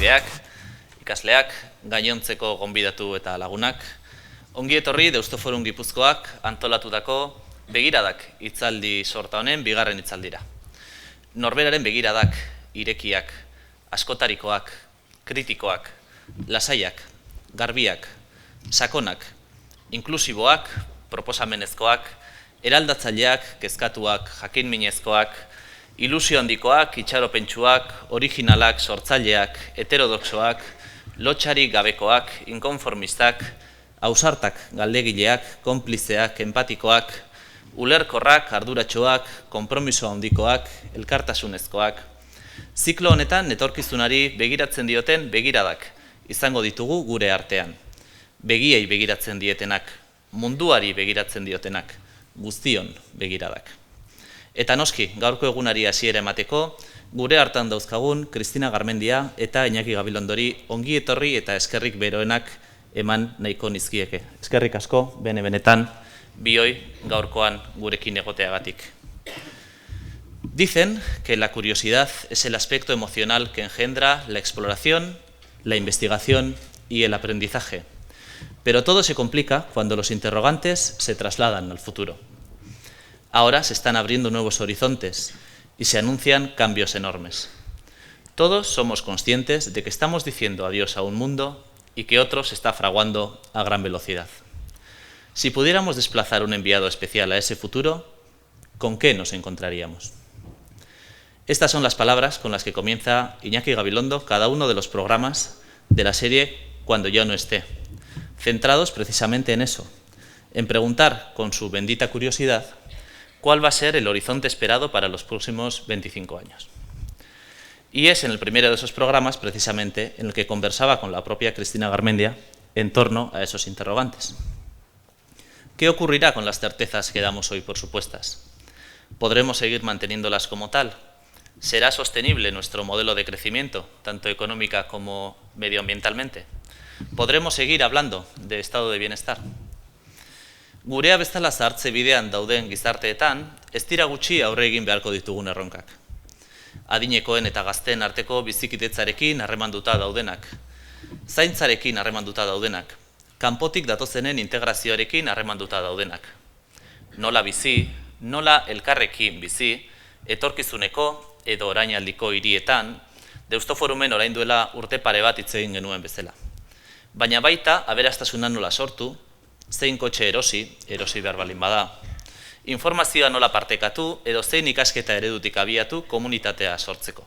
kideak, ikasleak, gainontzeko gonbidatu eta lagunak, ongi etorri Deusto Forum Gipuzkoak antolatutako begiradak hitzaldi sorta honen bigarren hitzaldira. Norberaren begiradak, irekiak, askotarikoak, kritikoak, lasaiak, garbiak, sakonak, inklusiboak, proposamenezkoak, eraldatzaileak, kezkatuak, jakinminezkoak, ilusio handikoak, itxaropentsuak, originalak, sortzaileak, heterodoxoak, lotxarik gabekoak, inkonformistak, ausartak, galdegileak, konplizeak, empatikoak, ulerkorrak, arduratxoak, konpromiso handikoak, elkartasunezkoak. Ziklo honetan etorkizunari begiratzen dioten begiradak izango ditugu gure artean. Begiei begiratzen dietenak, munduari begiratzen diotenak, guztion begiradak. Eta noski, gaurko egunari hasiera emateko, gure hartan dauzkagun Kristina Garmendia eta Iñaki Gabilondori ongi etorri eta eskerrik beroenak eman nahiko nizkieke. Eskerrik asko, benetan, bioi gaurkoan gurekin egoteagatik. Dicen que la curiosidad es el aspecto emocional que engendra la exploración, la investigación y el aprendizaje. Pero todo se complica cuando los interrogantes se trasladan al futuro. Ahora se están abriendo nuevos horizontes y se anuncian cambios enormes. Todos somos conscientes de que estamos diciendo adiós a un mundo y que otro se está fraguando a gran velocidad. Si pudiéramos desplazar un enviado especial a ese futuro, ¿con qué nos encontraríamos? Estas son las palabras con las que comienza Iñaki Gabilondo cada uno de los programas de la serie Cuando yo no esté, centrados precisamente en eso, en preguntar con su bendita curiosidad cuál va a ser el horizonte esperado para los próximos 25 años. Y es en el primero de esos programas, precisamente, en el que conversaba con la propia Cristina Garmendia en torno a esos interrogantes. ¿Qué ocurrirá con las certezas que damos hoy por supuestas? ¿Podremos seguir manteniéndolas como tal? ¿Será sostenible nuestro modelo de crecimiento, tanto económica como medioambientalmente? ¿Podremos seguir hablando de estado de bienestar? Gurea bezala zahartze bidean dauden gizarteetan, ez dira gutxi aurre egin beharko ditugun erronkak. Adinekoen eta gazteen arteko bizikidetzarekin harremanduta daudenak, zaintzarekin harremanduta daudenak, kanpotik datozenen integrazioarekin harremanduta daudenak. Nola bizi, nola elkarrekin bizi, etorkizuneko edo orainaldiko hirietan, Deusto Forumen orain duela urte pare bat hitz egin genuen bezala. Baina baita, aberastasuna nola sortu, zein kotxe erosi behar balin bada, informazioa nola partekatu edo zein ikasketa eredutik abiatu komunitatea sortzeko.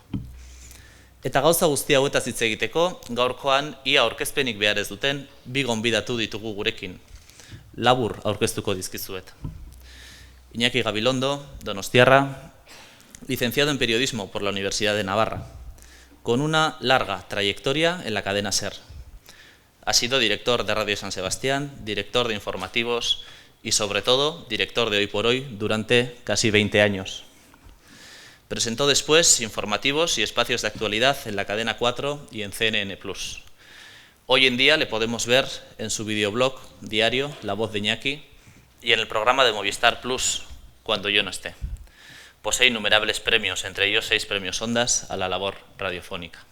Eta gauza guzti hauetaz hitz egiteko, gaurkoan ia aurkezpenik behar ez duten bi gonbidatu ditugu gurekin. Labur aurkeztuko dizkizuet. Iñaki Gabilondo, donostiarra, licenciado en periodismo por la Universidad de Navarra, con una larga trayectoria en la cadena SER. Ha sido director de Radio San Sebastián, director de informativos y, sobre todo, director de Hoy por Hoy durante casi 20 años. Presentó después informativos y espacios de actualidad en la cadena 4 y en CNN+. Hoy en día le podemos ver en su videoblog diario La Voz de Iñaki y en el programa de Movistar Plus, Cuando yo no esté. Posee innumerables premios, entre ellos 6 premios Ondas a la labor radiofónica.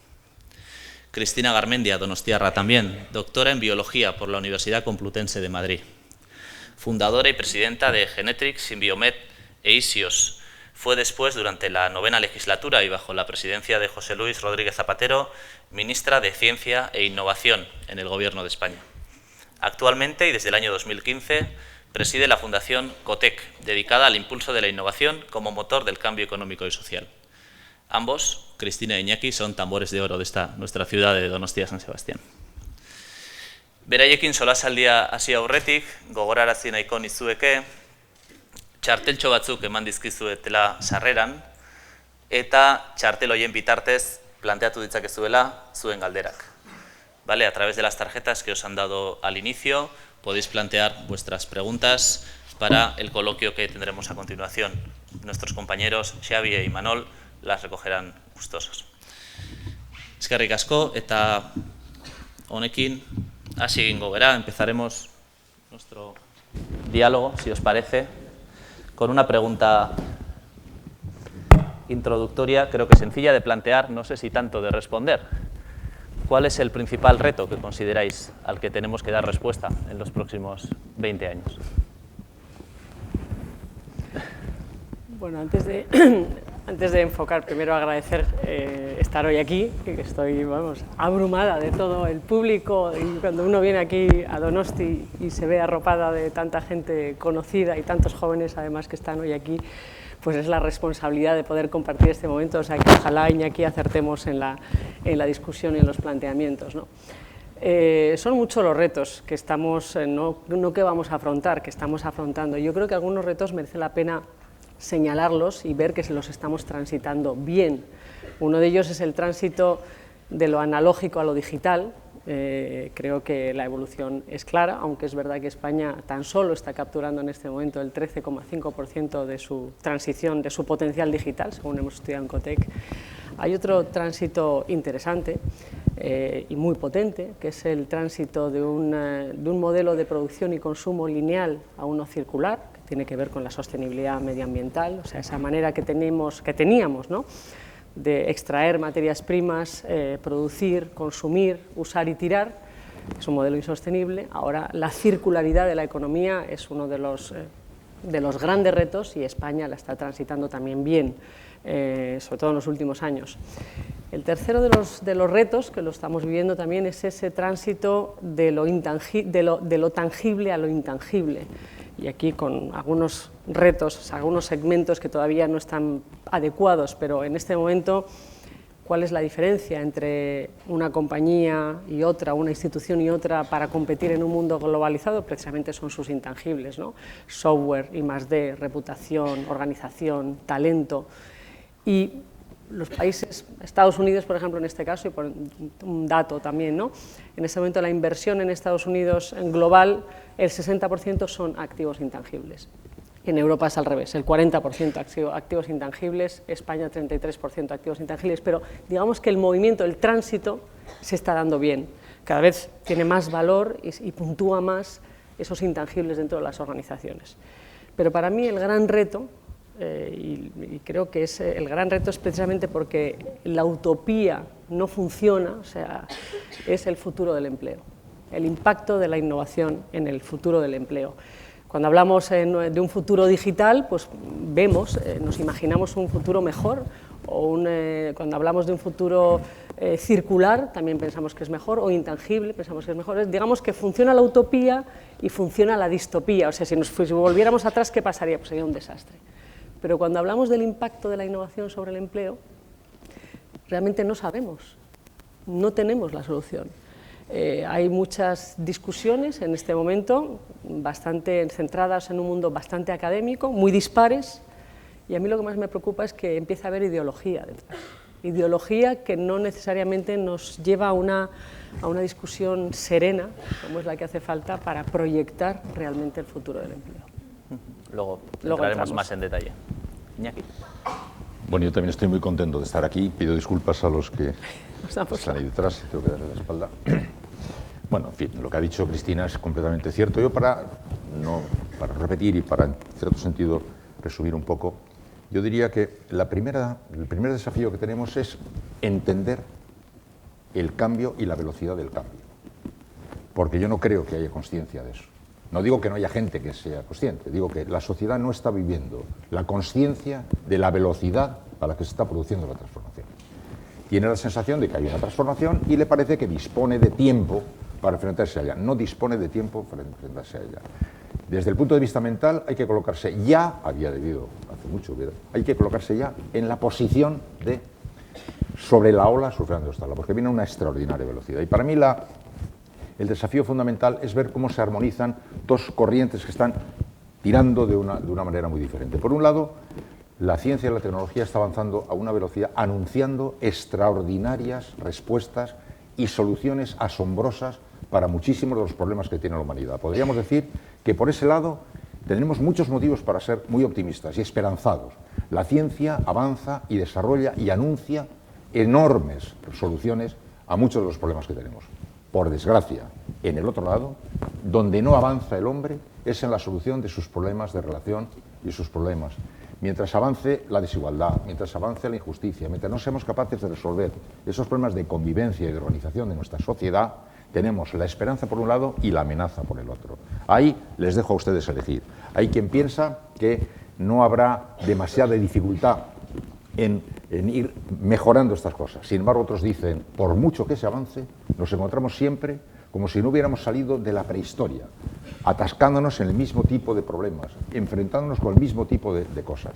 Cristina Garmendia, donostiarra también, doctora en Biología por la Universidad Complutense de Madrid. Fundadora y presidenta de Genetrix, Symbiomed e Isios. Fue después, durante la 9ª legislatura y bajo la presidencia de José Luis Rodríguez Zapatero, ministra de Ciencia e Innovación en el Gobierno de España. Actualmente, y desde el año 2015, preside la Fundación COTEC, dedicada al impulso de la innovación como motor del cambio económico y social. Ambos, Cristina e Iñaki, son tambores de oro de nuestra ciudad de Donostia San Sebastián. Beraiekin solasaldia hasi aurretik, gogorarazi nahiko nizueke, txarteltxo batzuk eman dizkizuetela sarreran, eta txartel horien bitartez planteatu ditzakezuela zuen galderak. Vale, a través de las tarjetas que os han dado al inicio, podéis plantear vuestras preguntas para el coloquio que tendremos a continuación. Nuestros compañeros Xavi e Imanol las recogerán gustosos. Eskerrik asko eta honekin hasi egingo gara, empezaremos nuestro diálogo, si os parece, con una pregunta introductoria, creo que sencilla de plantear, no sé si tanto de responder. ¿cuál es el principal reto que consideráis al que tenemos que dar respuesta en los próximos 20 años? Bueno, antes de enfocar, primero agradecer estar hoy aquí, que estoy, vamos, abrumada de todo el público, y cuando uno viene aquí a Donosti y se ve arropada de tanta gente conocida y tantos jóvenes además que están hoy aquí, pues es la responsabilidad de poder compartir este momento, o sea que ojalá, Iñaki, acertemos en la discusión y en los planteamientos, ¿no? Son muchos los retos que estamos, no que vamos a afrontar, que estamos afrontando. Yo creo que algunos retos merece la pena señalarlos y ver que se los estamos transitando bien. Uno de ellos es el tránsito de lo analógico a lo digital. Creo que la evolución es clara, aunque es verdad que España tan solo está capturando en este momento el 13,5% de su transición, de su potencial digital, según hemos estudiado en Cotec. Hay otro tránsito interesante y muy potente, que es el tránsito de un modelo de producción y consumo lineal a uno circular, que tiene que ver con la sostenibilidad medioambiental, o sea, esa manera que teníamos, ¿no?, de extraer materias primas, producir, consumir, usar y tirar, es un modelo insostenible. Ahora la circularidad de la economía es uno de los grandes retos y España la está transitando también bien, sobre todo en los últimos años. El tercero de los retos, que lo estamos viviendo también, es ese tránsito de lo tangible a lo intangible. Y aquí con algunos retos, algunos segmentos que todavía no están adecuados, pero en este momento, ¿cuál es la diferencia entre una compañía y otra, una institución y otra para competir en un mundo globalizado? Precisamente son sus intangibles, ¿no? Software, I+D, reputación, organización, talento. Y los países, Estados Unidos, por ejemplo, en este caso, y por un dato también, ¿no?, en este momento la inversión en Estados Unidos en global, el 60% son activos intangibles. En Europa es al revés, el 40% activos intangibles, España 33% activos intangibles, pero digamos que el movimiento, el tránsito, se está dando bien. Cada vez tiene más valor y puntúa más esos intangibles dentro de las organizaciones. Pero para mí el gran reto, y creo que el gran reto es precisamente porque la utopía no funciona, o sea, es el futuro del empleo, el impacto de la innovación en el futuro del empleo. Cuando hablamos de un futuro digital, pues vemos, nos imaginamos un futuro mejor, o cuando hablamos de un futuro circular, también pensamos que es mejor, o intangible, pensamos que es mejor. Digamos que funciona la utopía y funciona la distopía, o sea, si volviéramos atrás, ¿qué pasaría? Pues sería un desastre. Pero cuando hablamos del impacto de la innovación sobre el empleo, realmente no sabemos, no tenemos la solución. Hay muchas discusiones en este momento, bastante centradas en un mundo bastante académico, muy dispares, y a mí lo que más me preocupa es que empieza a haber ideología detrás. Ideología que no necesariamente nos lleva a una discusión serena, como es la que hace falta para proyectar realmente el futuro del empleo. Luego entraremos más en detalle. Iñaki. Bueno, yo también estoy muy contento de estar aquí. Pido disculpas a los que están ahí detrás y tengo que darle la espalda. Bueno, en fin, lo que ha dicho Cristina es completamente cierto. Yo para repetir y para, en cierto sentido, resumir un poco, yo diría que el primer desafío que tenemos es entender el cambio y la velocidad del cambio. Porque yo no creo que haya consciencia de eso. No digo que no haya gente que sea consciente, digo que la sociedad no está viviendo la consciencia de la velocidad a la que se está produciendo la transformación. Tiene la sensación de que hay una transformación y le parece que dispone de tiempo para enfrentarse a ella. No dispone de tiempo para enfrentarse a ella. Desde el punto de vista mental hay que colocarse ya, había debido hace mucho, hay que colocarse ya en la posición de sobre la ola surfeando esta ola, porque viene a una extraordinaria velocidad. Y para mí el desafío fundamental es ver cómo se armonizan dos corrientes que están tirando de una manera muy diferente. Por un lado, la ciencia y la tecnología está avanzando a una velocidad, anunciando extraordinarias respuestas y soluciones asombrosas para muchísimos de los problemas que tiene la humanidad. Podríamos decir que por ese lado tenemos muchos motivos para ser muy optimistas y esperanzados. La ciencia avanza y desarrolla y anuncia enormes soluciones a muchos de los problemas que tenemos. Por desgracia, en el otro lado, donde no avanza el hombre es en la solución de sus problemas de relación y sus problemas mientras avance la desigualdad, mientras avance la injusticia, mientras no seamos capaces de resolver esos problemas de convivencia y de organización de nuestra sociedad, tenemos la esperanza por un lado y la amenaza por el otro. Ahí les dejo a ustedes elegir. Hay quien piensa que no habrá demasiada dificultad en ir mejorando estas cosas. Sin embargo, otros dicen, por mucho que se avance, nos encontramos siempre como si no hubiéramos salido de la prehistoria, atascándonos en el mismo tipo de problemas, enfrentándonos con el mismo tipo de cosas,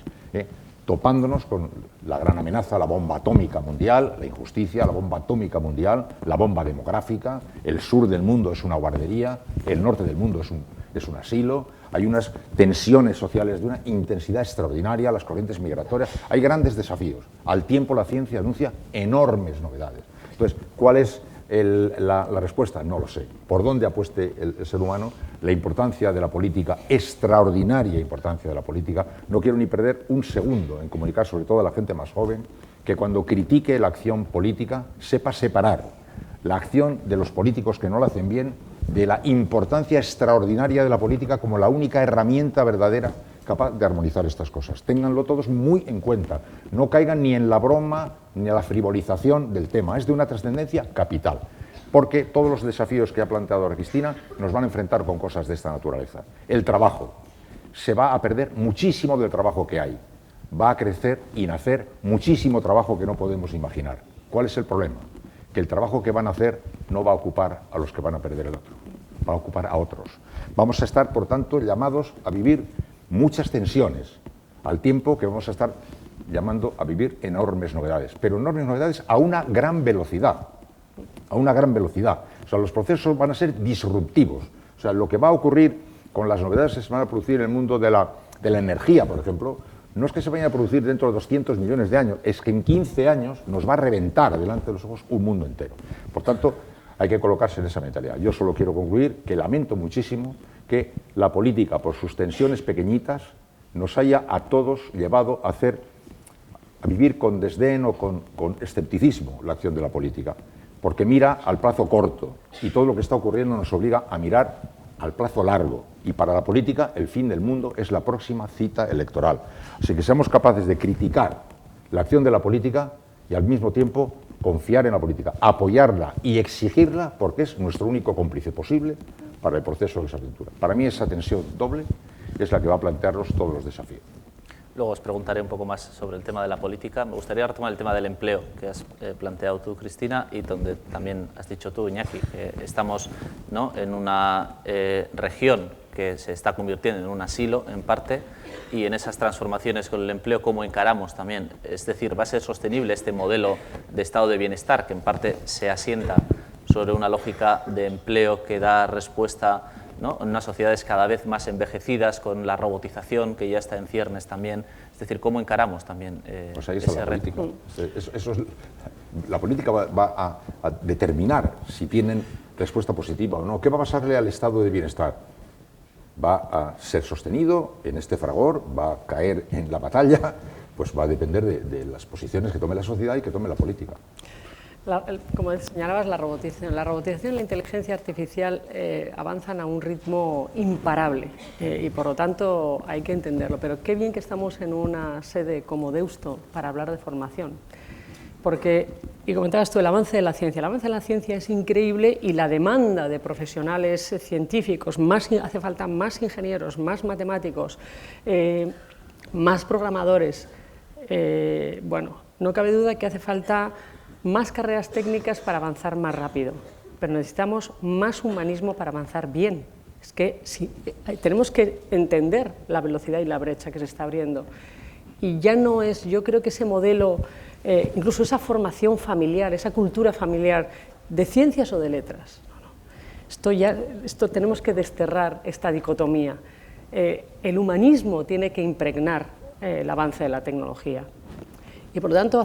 topándonos con la gran amenaza, la bomba atómica mundial, la injusticia, la bomba atómica mundial, la bomba demográfica. El sur del mundo es una guardería, el norte del mundo es un asilo, hay unas tensiones sociales de una intensidad extraordinaria, las corrientes migratorias, hay grandes desafíos. Al tiempo la ciencia anuncia enormes novedades. Entonces, ¿cuál es la respuesta? No lo sé. ¿Por dónde apueste el ser humano? La importancia de la política, extraordinaria importancia de la política. No quiero ni perder un segundo en comunicar, sobre todo a la gente más joven, que cuando critique la acción política sepa separar la acción de los políticos que no la hacen bien de la importancia extraordinaria de la política como la única herramienta verdadera capaz de armonizar estas cosas. Ténganlo todos muy en cuenta. No caigan ni en la broma ni en la frivolización del tema. Es de una trascendencia capital, porque todos los desafíos que ha planteado ahora Cristina nos van a enfrentar con cosas de esta naturaleza. El trabajo. Se va a perder muchísimo del trabajo que hay. Va a crecer y nacer muchísimo trabajo que no podemos imaginar. ¿Cuál es el problema? Que el trabajo que van a hacer no va a ocupar a los que van a perder el otro, va a ocupar a otros. Vamos a estar, por tanto, llamados a vivir muchas tensiones, al tiempo que vamos a estar llamando a vivir enormes novedades, pero enormes novedades a una gran velocidad, a una gran velocidad. O sea, los procesos van a ser disruptivos. O sea, lo que va a ocurrir con las novedades que se van a producir en el mundo de la energía, por ejemplo, no es que se vayan a producir dentro de 200 millones de años, es que en 15 años nos va a reventar delante de los ojos un mundo entero. Por tanto, hay que colocarse en esa mentalidad. Yo solo quiero concluir que lamento muchísimo que la política, por sus tensiones pequeñitas, nos haya a todos llevado a vivir con desdén o con escepticismo la acción de la política, porque mira al plazo corto y todo lo que está ocurriendo nos obliga a mirar al plazo largo, y para la política el fin del mundo es la próxima cita electoral. Así que seamos capaces de criticar la acción de la política y al mismo tiempo confiar en la política, apoyarla y exigirla, porque es nuestro único cómplice posible para el proceso que se aventura. Para mí esa tensión doble es la que va a plantearnos todos los desafíos. Luego os preguntaré un poco más sobre el tema de la política. Me gustaría retomar el tema del empleo que has planteado tú, Cristina, y donde también has dicho tú, Iñaki, que estamos, ¿no?, en una región que se está convirtiendo en un asilo, en parte, y en esas transformaciones con el empleo, ¿cómo encaramos también? Es decir, ¿va a ser sostenible este modelo de estado de bienestar, que en parte se asienta sobre una lógica de empleo que da respuesta, ¿no?, en unas sociedades cada vez más envejecidas, con la robotización que ya está en ciernes también? Es decir, ¿cómo encaramos también pues ahí está ese la reto? política. La política va a determinar si tienen respuesta positiva o no. ¿Qué va a pasarle al estado de bienestar? ¿Va a ser sostenido en este fragor? ¿Va a caer en la batalla? Pues va a depender de las posiciones que tome la sociedad y que tome la política. Como señalabas, la robotización y la inteligencia artificial avanzan a un ritmo imparable y por lo tanto hay que entenderlo. Pero qué bien que estamos en una sede como Deusto para hablar de formación. Porque, y comentabas tú, el avance de la ciencia es increíble y la demanda de profesionales científicos, hace falta más ingenieros, más matemáticos, más programadores. Bueno, no cabe duda que hace falta más carreras técnicas para avanzar más rápido, pero necesitamos más humanismo para avanzar bien. Es que tenemos que entender la velocidad y la brecha que se está abriendo. Y ya no es, yo creo que ese modelo, incluso esa formación familiar, esa cultura familiar de ciencias o de letras, esto tenemos que desterrar esta dicotomía. El humanismo tiene que impregnar el avance de la tecnología. Y por lo tanto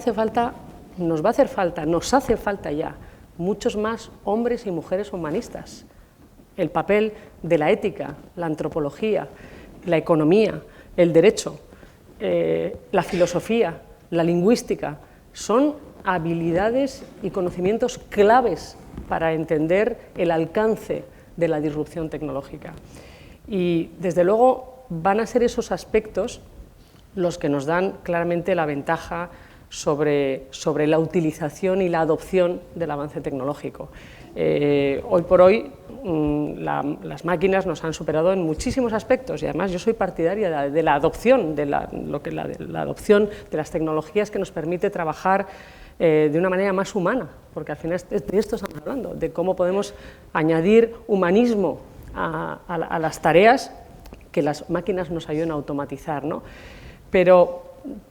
nos hace falta ya muchos más hombres y mujeres humanistas. El papel de la ética, la antropología, la economía, el derecho, la filosofía, la lingüística, son habilidades y conocimientos claves para entender el alcance de la disrupción tecnológica. Y desde luego van a ser esos aspectos los que nos dan claramente la ventaja sobre la utilización y la adopción del avance tecnológico. Hoy por hoy las máquinas nos han superado en muchísimos aspectos y además yo soy partidaria de la adopción de adopción de las tecnologías que nos permite trabajar de una manera más humana, porque al final de esto estamos hablando, de cómo podemos añadir humanismo a las tareas que las máquinas nos ayudan a automatizar, ¿no? Pero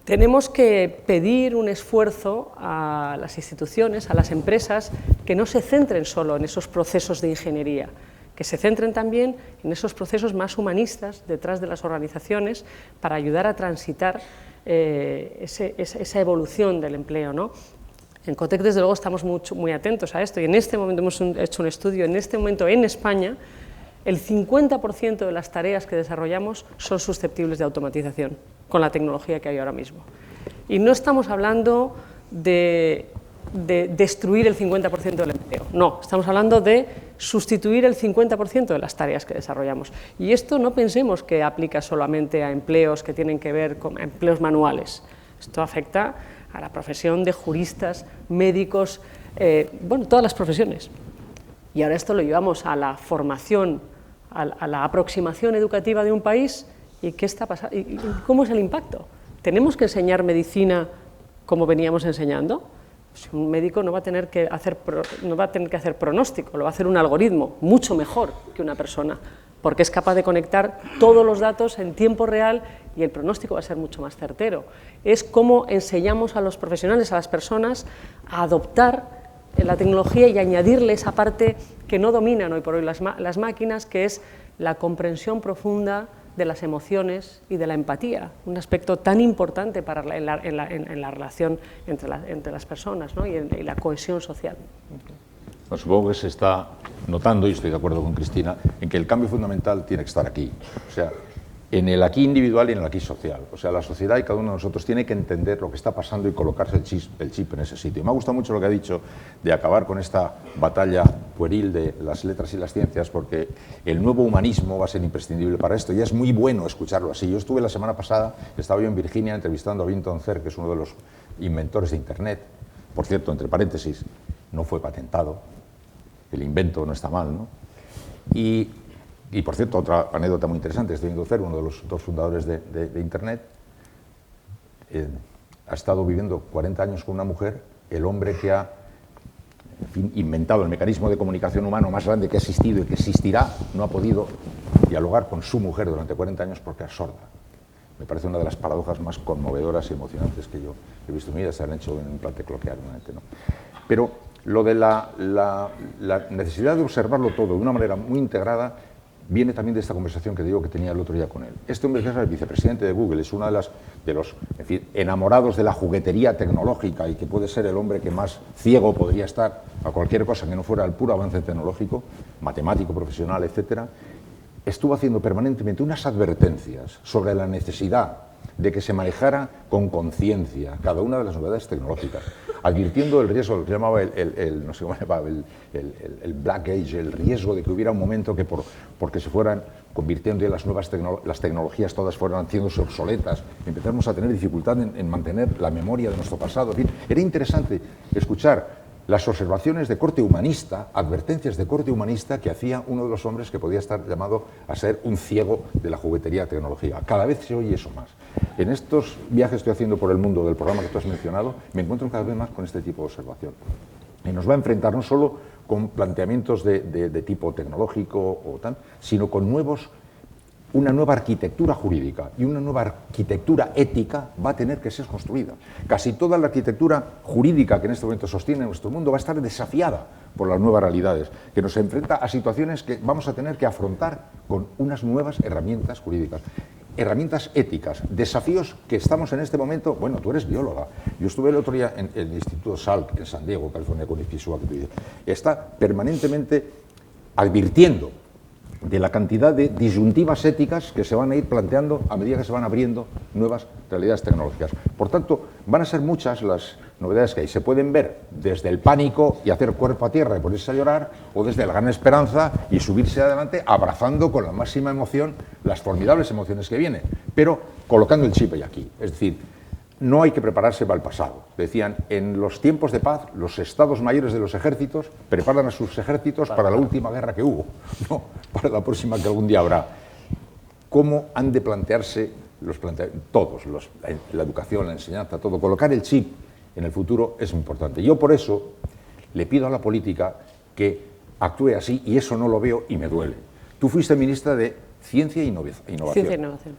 tenemos que pedir un esfuerzo a las instituciones, a las empresas, que no se centren solo en esos procesos de ingeniería, que se centren también en esos procesos más humanistas detrás de las organizaciones para ayudar a transitar esa evolución del empleo, ¿no? En Cotec, desde luego, estamos muy atentos a esto y en este momento hemos hecho un estudio, en este momento en España, el 50% de las tareas que desarrollamos son susceptibles de automatización con la tecnología que hay ahora mismo. Y no estamos hablando de destruir el 50% del empleo, no, estamos hablando de sustituir el 50% de las tareas que desarrollamos. Y esto no pensemos que aplica solamente a empleos que tienen que ver con empleos manuales, esto afecta a la profesión de juristas, médicos, bueno, todas las profesiones. Y ahora esto lo llevamos a la formación, a la aproximación educativa de un país, ¿y qué está pasando? ¿Y cómo es el impacto? ¿Tenemos que enseñar medicina como veníamos enseñando? Pues un médico no va a tener que hacer pronóstico, lo va a hacer un algoritmo, mucho mejor que una persona, porque es capaz de conectar todos los datos en tiempo real y el pronóstico va a ser mucho más certero. Es cómo enseñamos a los profesionales, a las personas, a adoptar la tecnología y añadirle esa parte que no dominan hoy por hoy las máquinas, que es la comprensión profunda de las emociones y de la empatía, un aspecto tan importante para en la relación entre las personas, ¿no? y la cohesión social. Bueno, supongo que se está notando, y estoy de acuerdo con Cristina, en que el cambio fundamental tiene que estar aquí, o sea, en el aquí individual y en el aquí social. O sea, la sociedad y cada uno de nosotros tiene que entender lo que está pasando y colocarse el chip en ese sitio. Me ha gustado mucho lo que ha dicho de acabar con esta batalla pueril de las letras y las ciencias, porque el nuevo humanismo va a ser imprescindible para esto y es muy bueno escucharlo así. Yo estuve la semana pasada, estaba yo en Virginia entrevistando a Vinton Cerf, que es uno de los inventores de Internet. Por cierto, entre paréntesis, no fue patentado, el invento no está mal, ¿no? Y por cierto, otra anécdota muy interesante, este Vinton Cerf, uno de los dos fundadores de Internet, ha estado viviendo 40 años con una mujer, el hombre que ha inventado el mecanismo de comunicación humano más grande que ha existido y que existirá, no ha podido dialogar con su mujer durante 40 años porque es sorda. Me parece una de las paradojas más conmovedoras y emocionantes que yo he visto en mi vida, se han hecho en un implante cloquear, ¿no? Pero lo de la necesidad de observarlo todo de una manera muy integrada viene también de esta conversación que digo que tenía el otro día con él. Este hombre que es el vicepresidente de Google, es uno de los en fin, enamorados de la juguetería tecnológica y que puede ser el hombre que más ciego podría estar a cualquier cosa que no fuera el puro avance tecnológico, matemático, profesional, etcétera. Estuvo haciendo permanentemente unas advertencias sobre la necesidad de que se manejara con conciencia cada una de las novedades tecnológicas, advirtiendo el riesgo, lo que llamaba no sé cómo llamaba, el Black Age, el riesgo de que hubiera un momento que porque se fueran convirtiendo en las tecnologías todas fueran haciéndose obsoletas, empezamos a tener dificultad en mantener la memoria de nuestro pasado. En fin, era interesante escuchar las observaciones de corte humanista, advertencias de corte humanista que hacía uno de los hombres que podía estar llamado a ser un ciego de la juguetería tecnológica. Cada vez se oye eso más. En estos viajes que estoy haciendo por el mundo del programa que tú has mencionado, me encuentro cada vez más con este tipo de observación. Y nos va a enfrentar no solo con planteamientos de tipo tecnológico o tal, sino con una nueva arquitectura jurídica y una nueva arquitectura ética va a tener que ser construida. Casi toda la arquitectura jurídica que en este momento sostiene nuestro mundo va a estar desafiada por las nuevas realidades, que nos enfrenta a situaciones que vamos a tener que afrontar con unas nuevas herramientas jurídicas, herramientas éticas, desafíos que estamos en este momento. Bueno, tú eres bióloga, yo estuve el otro día en el Instituto Salk en San Diego, California, con el FISUA, que tú dices, está permanentemente advirtiendo de la cantidad de disyuntivas éticas que se van a ir planteando a medida que se van abriendo nuevas realidades tecnológicas. Por tanto, van a ser muchas las novedades que hay. Se pueden ver desde el pánico y hacer cuerpo a tierra y ponerse a llorar, o desde la gran esperanza y subirse adelante abrazando con la máxima emoción las formidables emociones que vienen, pero colocando el chip ahí aquí. Es decir, no hay que prepararse para el pasado. Decían, en los tiempos de paz, los estados mayores de los ejércitos preparan a sus ejércitos para la última guerra que hubo, no para la próxima que algún día habrá. ¿Cómo han de plantearse todos, la educación, la enseñanza, todo? Colocar el chip en el futuro es muy importante. Yo por eso le pido a la política que actúe así, y eso no lo veo y me duele. Tú fuiste ministra de Ciencia e Innovación. Ciencia e Innovación.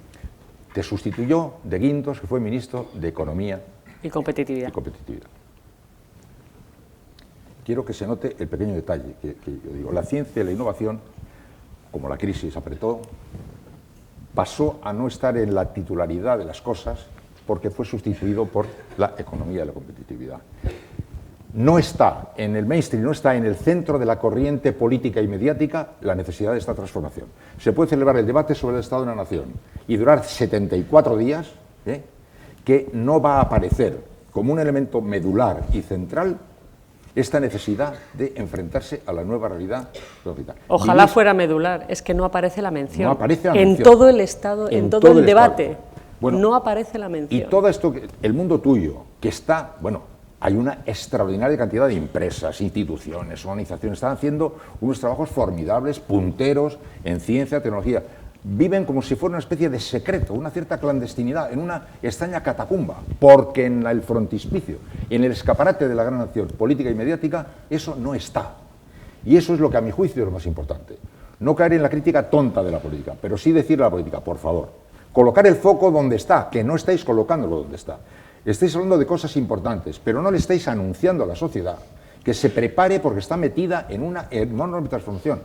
Te sustituyó de Guindos, que fue ministro de Economía y Competitividad. Quiero que se note el pequeño detalle que yo digo. La ciencia y la innovación, como la crisis apretó, pasó a no estar en la titularidad de las cosas porque fue sustituido por la economía y la competitividad. No está en el mainstream, no está en el centro de la corriente política y mediática la necesidad de esta transformación. Se puede celebrar el debate sobre el Estado de la Nación y durar 74 días, que no va a aparecer como un elemento medular y central esta necesidad de enfrentarse a la nueva realidad. Ojalá fuera medular, es que no aparece la mención. No aparece la mención. En todo el Estado, en todo el debate, bueno, no aparece la mención. Y todo esto, el mundo tuyo, que está, bueno, hay una extraordinaria cantidad de empresas, instituciones, organizaciones, están haciendo unos trabajos formidables, punteros en ciencia, tecnología. Viven como si fuera una especie de secreto, una cierta clandestinidad, en una extraña catacumba, porque en el frontispicio, en el escaparate de la gran acción política y mediática, eso no está. Y eso es lo que a mi juicio es lo más importante. No caer en la crítica tonta de la política, pero sí decirle a la política, por favor, colocar el foco donde está, que no estáis colocándolo donde está. Estáis hablando de cosas importantes, pero no le estáis anunciando a la sociedad que se prepare porque está metida en una enorme transformación.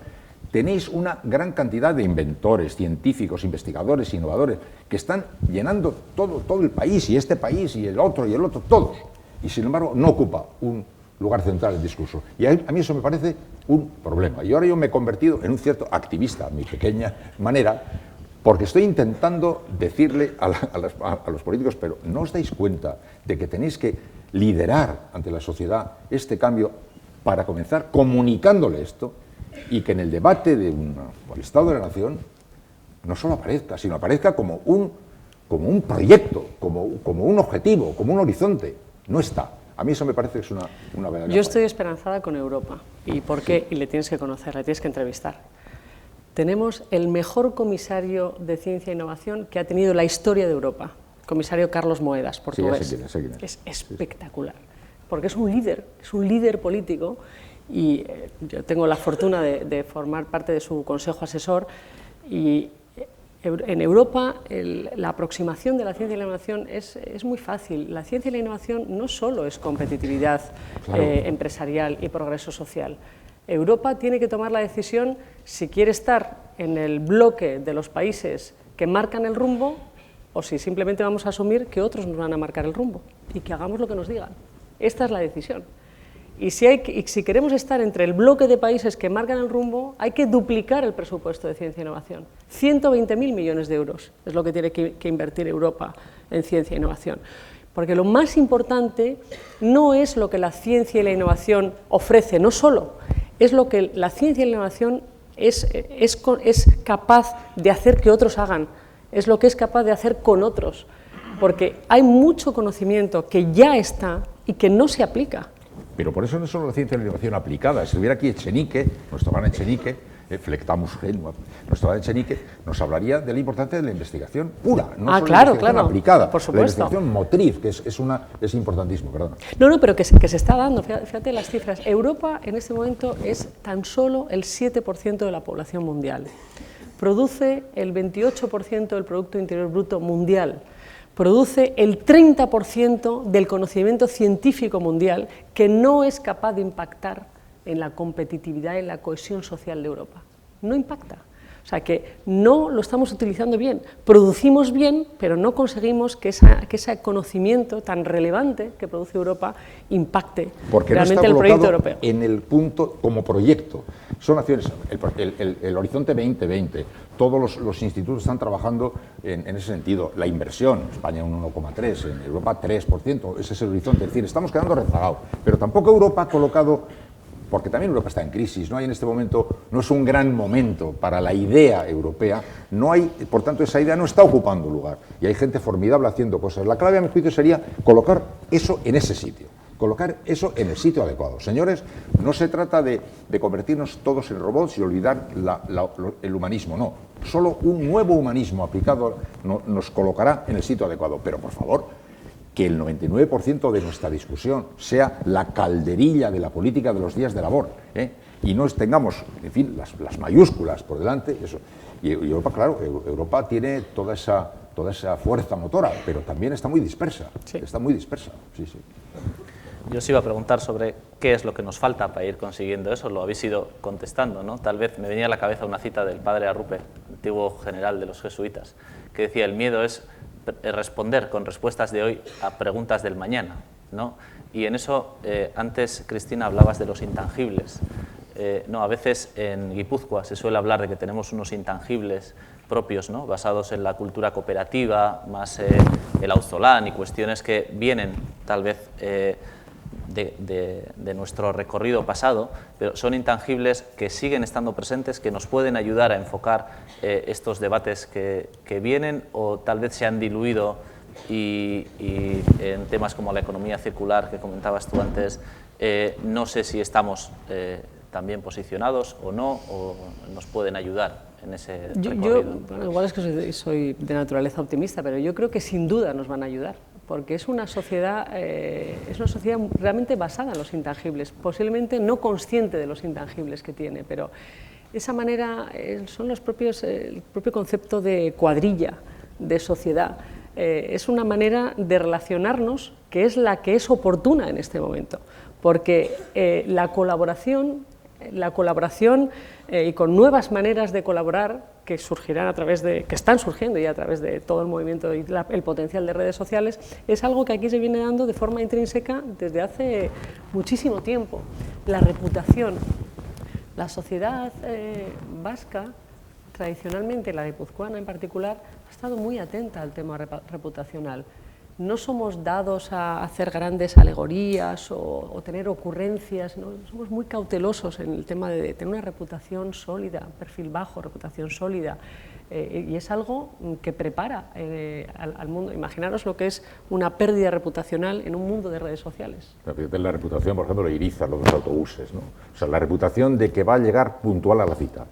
Tenéis una gran cantidad de inventores, científicos, investigadores, innovadores, que están llenando todo el país, y este país, y el otro, todos. Y sin embargo no ocupa un lugar central el discurso. Y a mí eso me parece un problema. Y ahora yo me he convertido en un cierto activista, a mi pequeña manera, porque estoy intentando decirle a los políticos, pero ¿no os dais cuenta de que tenéis que liderar ante la sociedad este cambio para comenzar comunicándole esto, y que en el debate del Estado de la Nación no solo aparezca, sino aparezca como un proyecto, como un objetivo, como un horizonte? No está. A mí eso me parece que es una verdadera... Yo estoy esperanzada con Europa. ¿Y por qué? Sí. Y le tienes que conocer, le tienes que entrevistar. Tenemos el mejor comisario de Ciencia e Innovación que ha tenido la historia de Europa, el comisario Carlos Moedas, portugués. Sí, sé quién es. Es espectacular, porque es un líder político, y yo tengo la fortuna de formar parte de su consejo asesor, y en Europa la aproximación de la ciencia y la innovación es muy fácil. La ciencia y la innovación no solo es competitividad empresarial y progreso social. Europa tiene que tomar la decisión si quiere estar en el bloque de los países que marcan el rumbo, o si simplemente vamos a asumir que otros nos van a marcar el rumbo y que hagamos lo que nos digan. Esta es la decisión. Y si queremos estar entre el bloque de países que marcan el rumbo, hay que duplicar el presupuesto de ciencia e innovación. 120.000 millones de euros es lo que tiene que invertir Europa en ciencia e innovación. Porque lo más importante no es lo que la ciencia y la innovación ofrece, no solo, es lo que la ciencia y la innovación es capaz de hacer que otros hagan, es lo que es capaz de hacer con otros, porque hay mucho conocimiento que ya está y que no se aplica. Pero por eso no es solo la ciencia y la innovación aplicada. Si estuviera aquí Echenique, nuestro gran Echenique, Flectamus Genua, nuestro gran Echenique, nos hablaría de la importancia de la investigación pura, no solo la investigación aplicada, por supuesto. La investigación motriz, que es importantísimo, perdón. No, pero que se está dando, fíjate las cifras. Europa en este momento es tan solo el 7% de la población mundial. Produce el 28% del Producto Interior Bruto mundial. Produce el 30% del conocimiento científico mundial, que no es capaz de impactar en la competitividad y en la cohesión social de Europa. No impacta. O sea que no lo estamos utilizando bien. Producimos bien, pero no conseguimos que ese conocimiento tan relevante que produce Europa impacte porque realmente no está el proyecto europeo. En el punto como proyecto. Son acciones, el Horizonte 2020, todos los institutos están trabajando en ese sentido. La inversión, España un 1,3%, en Europa 3%, ese es el horizonte. Es decir, estamos quedando rezagados, pero tampoco Europa ha colocado, porque también Europa está en crisis, no hay en este momento, no es un gran momento para la idea europea, no hay, por tanto esa idea no está ocupando lugar y hay gente formidable haciendo cosas. La clave a mi juicio sería colocar eso en ese sitio. Colocar eso en el sitio adecuado. Señores, no se trata de convertirnos todos en robots y olvidar el humanismo, no. Solo un nuevo humanismo aplicado nos colocará en el sitio adecuado. Pero, por favor, que el 99% de nuestra discusión sea la calderilla de la política de los días de labor, y no tengamos, en fin, las mayúsculas por delante. Eso. Y Europa, claro, Europa tiene toda esa fuerza motora, pero también está muy dispersa. Sí. Está muy dispersa, sí, sí. Yo os iba a preguntar sobre qué es lo que nos falta para ir consiguiendo eso, lo habéis ido contestando, ¿no? Tal vez me venía a la cabeza una cita del padre Arrupe, antiguo general de los jesuitas, que decía: el miedo es responder con respuestas de hoy a preguntas del mañana, ¿no? Y en eso, antes, Cristina, hablabas de los intangibles. No, a veces en Guipúzcoa se suele hablar de que tenemos unos intangibles propios, ¿no? Basados en la cultura cooperativa, más el auzolán y cuestiones que vienen tal vez de nuestro recorrido pasado, pero son intangibles que siguen estando presentes, que nos pueden ayudar a enfocar estos debates que vienen, o tal vez se han diluido y en temas como la economía circular que comentabas tú antes, no sé si estamos también posicionados o no, o nos pueden ayudar en ese recorrido. Bueno, igual es que soy de naturaleza optimista, pero yo creo que sin duda nos van a ayudar, porque es una sociedad realmente basada en los intangibles, posiblemente no consciente de los intangibles que tiene, pero esa manera son el propio concepto de cuadrilla, de sociedad. Es una manera de relacionarnos que es la que es oportuna en este momento, porque la colaboración y con nuevas maneras de colaborar que surgirán que están surgiendo ya a través de todo el movimiento y el potencial de redes sociales, es algo que aquí se viene dando de forma intrínseca desde hace muchísimo tiempo. La reputación, la sociedad vasca, tradicionalmente la guipuzcoana en particular, ha estado muy atenta al tema reputacional. No somos dados a hacer grandes alegorías o tener ocurrencias, ¿no? Somos muy cautelosos en el tema de tener una reputación sólida, perfil bajo, reputación sólida, y es algo que prepara al mundo. Imaginaros lo que es una pérdida reputacional en un mundo de redes sociales. La reputación, por ejemplo, de Iriza, los autobuses, ¿no? O sea, la reputación de que va a llegar puntual a la cita,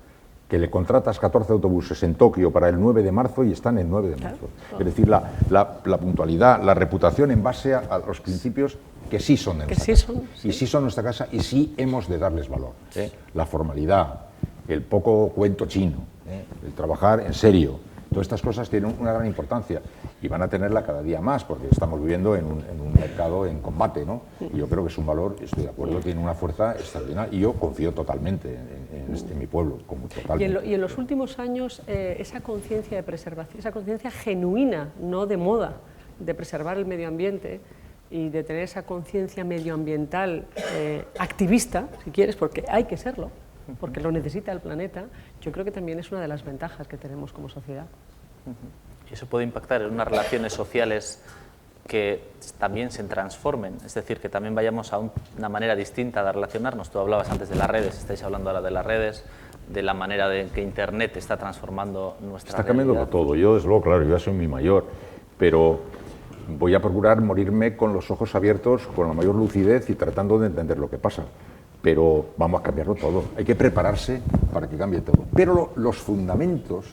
que le contratas 14 autobuses en Tokio para el 9 de marzo y están el 9 de marzo. Claro. Es decir, la puntualidad, la reputación en base a los principios que sí son de nuestra casa. Y sí son nuestra casa y sí hemos de darles valor. La formalidad, el poco cuento chino, el trabajar en serio, todas estas cosas tienen una gran importancia y van a tenerla cada día más porque estamos viviendo en un mercado en combate, ¿no? Y yo creo que es un valor, estoy de acuerdo, tiene una fuerza extraordinaria y yo confío totalmente en mi pueblo, como totalmente. Y en los últimos años esa conciencia de preservación, esa conciencia genuina, no de moda, de preservar el medio ambiente y de tener esa conciencia medioambiental activista, si quieres, porque hay que serlo, porque lo necesita el planeta, yo creo que también es una de las ventajas que tenemos como sociedad. Y eso puede impactar en unas relaciones sociales que también se transformen, es decir, que también vayamos a una manera distinta de relacionarnos. Tú hablabas antes de las redes, estáis hablando ahora de las redes, de la manera de que Internet está transformando nuestra realidad. Está cambiando todo. Yo, desde luego, claro, yo ya soy muy mayor, pero voy a procurar morirme con los ojos abiertos, con la mayor lucidez y tratando de entender lo que pasa. Pero vamos a cambiarlo todo. Hay que prepararse para que cambie todo. Pero los fundamentos,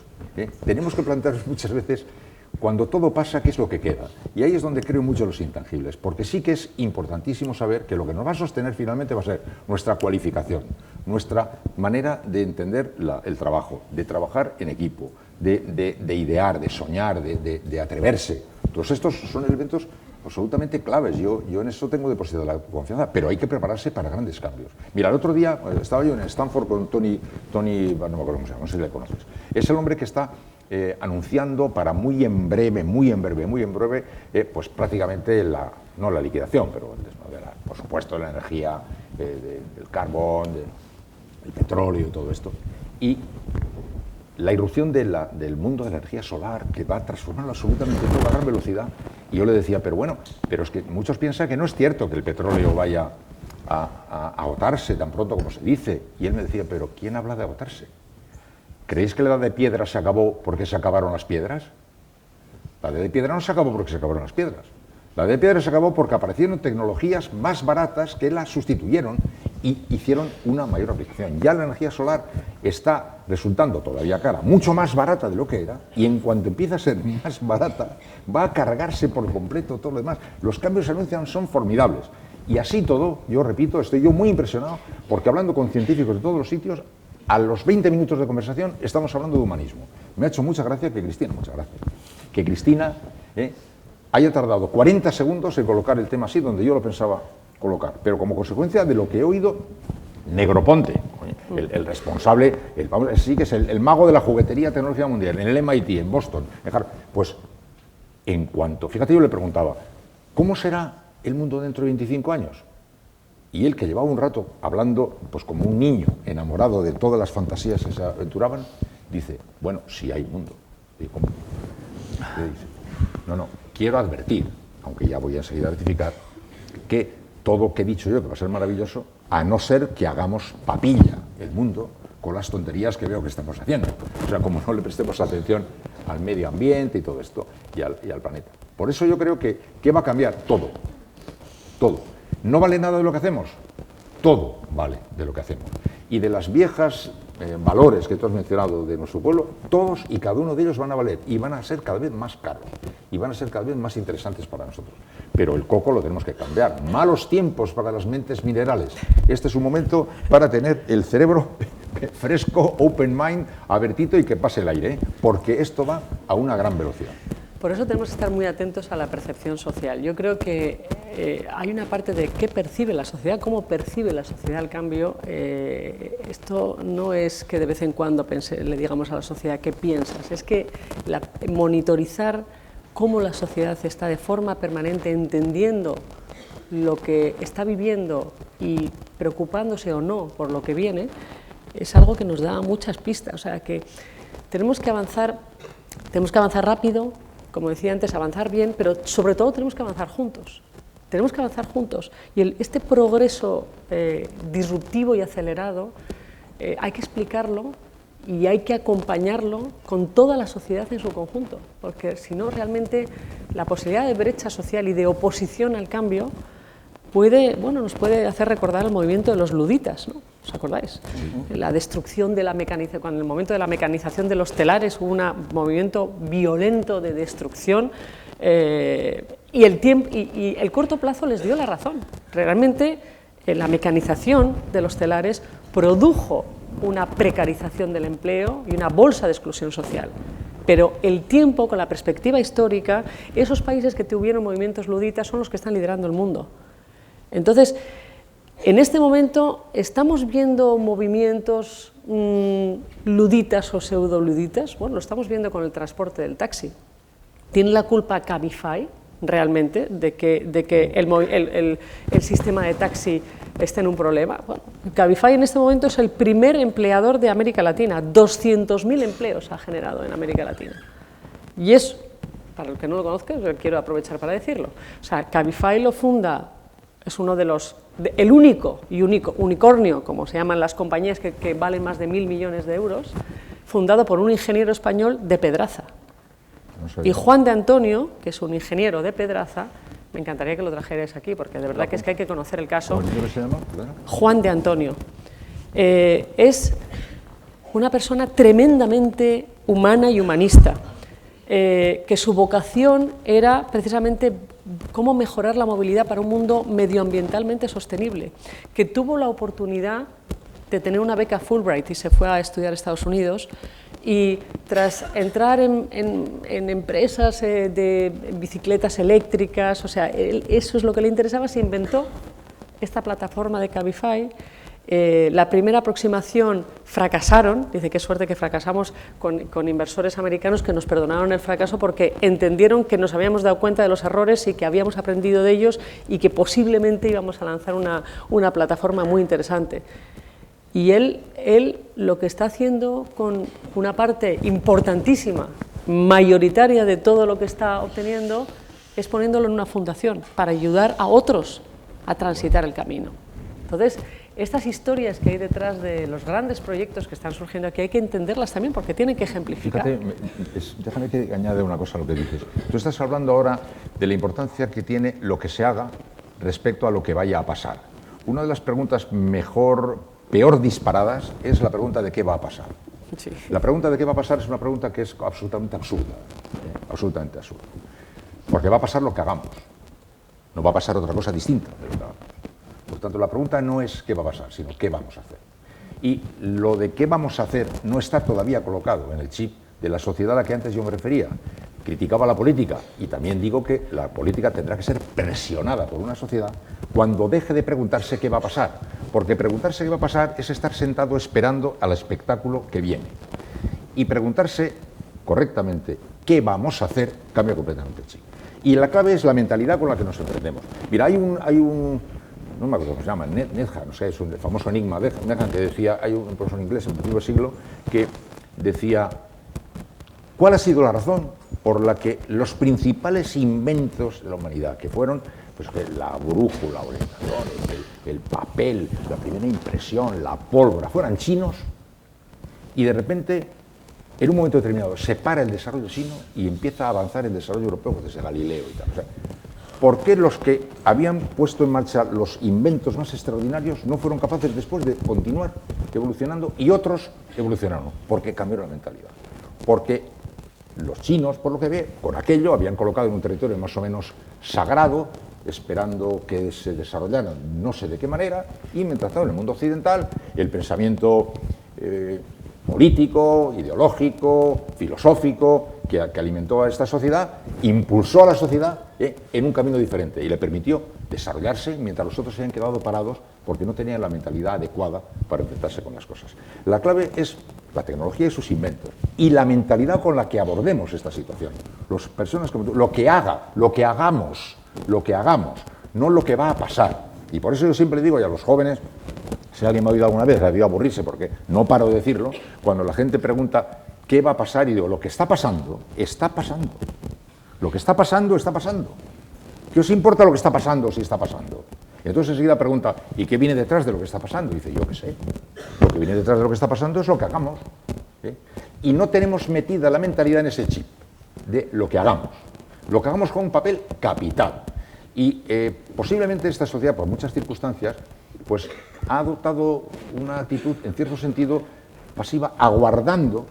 tenemos que plantearnos muchas veces, cuando todo pasa, ¿qué es lo que queda? Y ahí es donde creo mucho los intangibles, porque sí que es importantísimo saber que lo que nos va a sostener finalmente va a ser nuestra cualificación, nuestra manera de entender el trabajo, de trabajar en equipo, de idear, de soñar, de atreverse. Todos estos son elementos absolutamente claves. Yo en eso tengo depositada la confianza, pero hay que prepararse para grandes cambios. Mira, el otro día estaba yo en Stanford con Tony, no me acuerdo cómo se llama, no sé si le conoces. Es el hombre que está anunciando para muy en breve, pues prácticamente no la liquidación, pero por supuesto la energía, del carbón. el petróleo y todo esto, y la irrupción del mundo de la energía solar, que va a transformarlo absolutamente todo a gran velocidad. Y yo le decía, pero bueno, pero es que muchos piensan que no es cierto que el petróleo vaya a agotarse tan pronto como se dice. Y él me decía, pero ¿quién habla de agotarse? ¿Creéis que la edad de piedra se acabó porque se acabaron las piedras? La edad de piedra no se acabó porque se acabaron las piedras. La edad de piedra se acabó porque aparecieron tecnologías más baratas que la sustituyeron y hicieron una mayor aplicación. Ya la energía solar está resultando todavía cara, mucho más barata de lo que era, y en cuanto empieza a ser más barata, va a cargarse por completo todo lo demás. Los cambios que se anuncian son formidables. Y así todo, yo repito, estoy yo muy impresionado, porque hablando con científicos de todos los sitios, a los 20 minutos de conversación estamos hablando de humanismo. Me ha hecho mucha gracia que Cristina haya tardado 40 segundos en colocar el tema así donde yo lo pensaba colocar, pero como consecuencia de lo que he oído, Negroponte, el responsable, sí que es el mago de la juguetería tecnológica mundial, en el MIT, en Boston, pues en cuanto, fíjate, yo le preguntaba, ¿cómo será el mundo dentro de 25 años? Y él, que llevaba un rato hablando, pues como un niño enamorado de todas las fantasías que se aventuraban, dice, bueno, sí hay mundo. Y ¿cómo? Le dice, no, quiero advertir, aunque ya voy a enseguida a rectificar, que todo lo que he dicho yo, que va a ser maravilloso, a no ser que hagamos papilla el mundo con las tonterías que veo que estamos haciendo. O sea, como no le prestemos atención al medio ambiente y todo esto, y al planeta. Por eso yo creo que va a cambiar todo. Todo. ¿No vale nada de lo que hacemos? Todo vale de lo que hacemos. Y de las viejas valores que tú has mencionado de nuestro pueblo, todos y cada uno de ellos van a valer y van a ser cada vez más caros y van a ser cada vez más interesantes para nosotros. Pero el coco lo tenemos que cambiar. Malos tiempos para las mentes minerales. Este es un momento para tener el cerebro fresco, open mind, abiertito y que pase el aire, porque esto va a una gran velocidad. Por eso tenemos que estar muy atentos a la percepción social. Yo creo que hay una parte de qué percibe la sociedad, cómo percibe la sociedad el cambio. Esto no es que de vez en cuando le digamos a la sociedad qué piensas, es que monitorizar cómo la sociedad está de forma permanente entendiendo lo que está viviendo y preocupándose o no por lo que viene, es algo que nos da muchas pistas. O sea que tenemos que avanzar rápido, como decía antes, avanzar bien, pero sobre todo tenemos que avanzar juntos. Tenemos que avanzar juntos. Y este progreso disruptivo y acelerado hay que explicarlo y hay que acompañarlo con toda la sociedad en su conjunto, porque si no, realmente la posibilidad de brecha social y de oposición al cambio nos puede hacer recordar el movimiento de los luditas, ¿no? ¿Os acordáis? La destrucción de la mecanización, cuando en el momento de la mecanización de los telares hubo un movimiento violento de destrucción y el corto plazo les dio la razón. Realmente la mecanización de los telares produjo una precarización del empleo y una bolsa de exclusión social. Pero el tiempo, con la perspectiva histórica, esos países que tuvieron movimientos luditas son los que están liderando el mundo. Entonces, en este momento estamos viendo movimientos luditas o pseudo-luditas. Bueno, lo estamos viendo con el transporte del taxi. ¿Tiene la culpa Cabify realmente de que el sistema de taxi esté en un problema? Bueno, Cabify en este momento es el primer empleador de América Latina. 200.000 empleos ha generado en América Latina. Y es, para el que no lo conozca, quiero aprovechar para decirlo. O sea, Cabify lo funda, es uno de el único unicornio, como se llaman las compañías que valen más de 1.000 millones de euros, fundado por un ingeniero español de Pedraza. Y Juan de Antonio, que es un ingeniero de Pedraza, me encantaría que lo trajerais aquí, porque de verdad que es que hay que conocer el caso. ¿Cómo se llama? Juan de Antonio. Es una persona tremendamente humana y humanista, que su vocación era precisamente cómo mejorar la movilidad para un mundo medioambientalmente sostenible, que tuvo la oportunidad de tener una beca Fulbright y se fue a estudiar a Estados Unidos, y tras entrar en empresas de bicicletas eléctricas, o sea, eso es lo que le interesaba, se inventó esta plataforma de Cabify. La primera aproximación fracasaron, dice qué suerte que fracasamos con inversores americanos que nos perdonaron el fracaso porque entendieron que nos habíamos dado cuenta de los errores y que habíamos aprendido de ellos y que posiblemente íbamos a lanzar una plataforma muy interesante. Y él lo que está haciendo con una parte importantísima, mayoritaria de todo lo que está obteniendo, es poniéndolo en una fundación para ayudar a otros a transitar el camino. Entonces, estas historias que hay detrás de los grandes proyectos que están surgiendo aquí hay que entenderlas también porque tienen que ejemplificar. Fíjate, déjame que añade una cosa a lo que dices. Tú estás hablando ahora de la importancia que tiene lo que se haga respecto a lo que vaya a pasar. Una de las preguntas peor disparadas es la pregunta de qué va a pasar. Sí. La pregunta de qué va a pasar es una pregunta que es absolutamente absurda, absolutamente absurda. Porque va a pasar lo que hagamos, no va a pasar otra cosa distinta de lo que hagamos. Por tanto, la pregunta no es qué va a pasar, sino qué vamos a hacer. Y lo de qué vamos a hacer no está todavía colocado en el chip de la sociedad a la que antes yo me refería. Criticaba la política y también digo que la política tendrá que ser presionada por una sociedad cuando deje de preguntarse qué va a pasar, porque preguntarse qué va a pasar es estar sentado esperando al espectáculo que viene. Y preguntarse correctamente qué vamos a hacer cambia completamente el chip. Y la clave es la mentalidad con la que nos emprendemos. Mira, hay un no me acuerdo cómo se llama, Nedja, no sé, es un famoso enigma de Nedja, que decía, hay un profesor inglés en el primer siglo que decía, ¿cuál ha sido la razón por la que los principales inventos de la humanidad, que fueron pues, la brújula, el papel, la primera impresión, la pólvora, fueran chinos, y de repente, en un momento determinado, se para el desarrollo chino y empieza a avanzar el desarrollo europeo, pues desde Galileo y tal? O sea, ¿por qué los que habían puesto en marcha los inventos más extraordinarios no fueron capaces después de continuar evolucionando y otros evolucionaron? Porque cambiaron la mentalidad. Porque los chinos, por lo que ve, con aquello habían colocado en un territorio más o menos sagrado, esperando que se desarrollaran no sé de qué manera, y mientras tanto en el mundo occidental el pensamiento político, ideológico, filosófico, que alimentó a esta sociedad, impulsó a la sociedad en un camino diferente y le permitió desarrollarse mientras los otros se habían quedado parados porque no tenían la mentalidad adecuada para enfrentarse con las cosas. La clave es la tecnología y sus inventos y la mentalidad con la que abordemos esta situación. Las personas como tú, lo que hagamos, no lo que va a pasar. Y por eso yo siempre digo, y a los jóvenes, si alguien me ha oído alguna vez, ha debido aburrirse porque no paro de decirlo, cuando la gente pregunta ¿qué va a pasar? Y digo, lo que está pasando, está pasando. Lo que está pasando, está pasando. ¿Qué os importa lo que está pasando si está pasando? Y entonces enseguida pregunta, ¿y qué viene detrás de lo que está pasando? Y dice, yo qué sé. Lo que viene detrás de lo que está pasando es lo que hagamos. Y no tenemos metida la mentalidad en ese chip de lo que hagamos. Lo que hagamos juega un papel capital. Y posiblemente esta sociedad, por muchas circunstancias, pues ha adoptado una actitud, en cierto sentido, pasiva, aguardando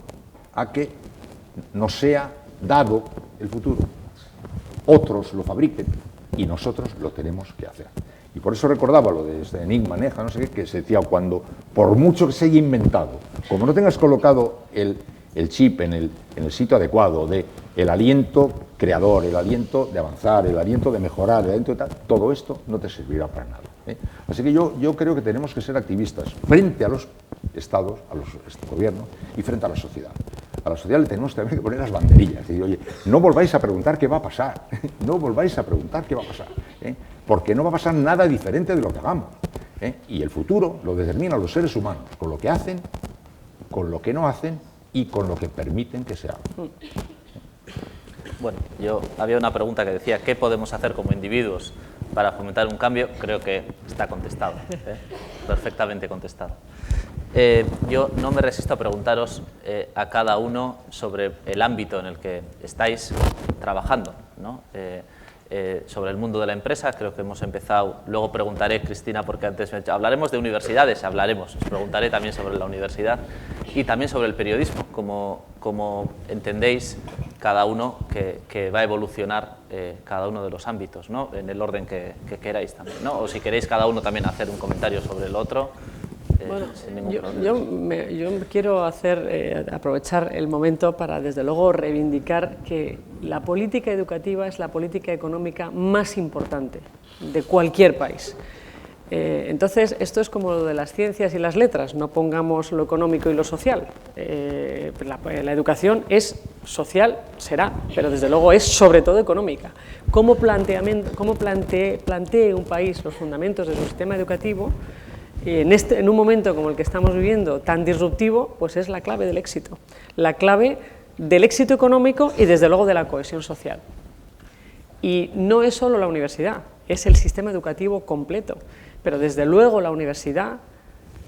a que nos sea dado el futuro. Otros lo fabriquen y nosotros lo tenemos que hacer. Y por eso recordaba lo de este enigma, Nedja, no sé qué, que se decía cuando, por mucho que se haya inventado, como no tengas colocado el chip en el sitio adecuado, de el aliento creador, el aliento de avanzar, el aliento de mejorar, el aliento de tal, todo esto no te servirá para nada. Así que yo creo que tenemos que ser activistas frente a los estados, a los gobiernos y frente a la sociedad. A la sociedad le tenemos también que poner las banderillas. Decir, oye, no volváis a preguntar qué va a pasar, no volváis a preguntar qué va a pasar, porque no va a pasar nada diferente de lo que hagamos. Y el futuro lo determinan los seres humanos, con lo que hacen, con lo que no hacen y con lo que permiten que se haga. Bueno, yo había una pregunta que decía, ¿qué podemos hacer como individuos para fomentar un cambio? Creo que está contestado, perfectamente contestado. Yo no me resisto a preguntaros a cada uno sobre el ámbito en el que estáis trabajando, ¿no? Sobre el mundo de la empresa, creo que hemos empezado, luego preguntaré, Cristina, porque antes hablaremos de universidades, os preguntaré también sobre la universidad y también sobre el periodismo, como entendéis cada uno que va a evolucionar cada uno de los ámbitos, ¿no? En el orden que queráis también, ¿no? O si queréis cada uno también hacer un comentario sobre el otro. Bueno, yo quiero aprovechar el momento para, desde luego, reivindicar que la política educativa es la política económica más importante de cualquier país. Entonces, esto es como lo de las ciencias y las letras, no pongamos lo económico y lo social. La educación es social, será, pero desde luego es sobre todo económica. ¿Cómo plantee un país los fundamentos de su sistema educativo? en un momento como el que estamos viviendo, tan disruptivo, pues es la clave del éxito. La clave del éxito económico y, desde luego, de la cohesión social. Y no es solo la universidad, es el sistema educativo completo. Pero, desde luego, la universidad,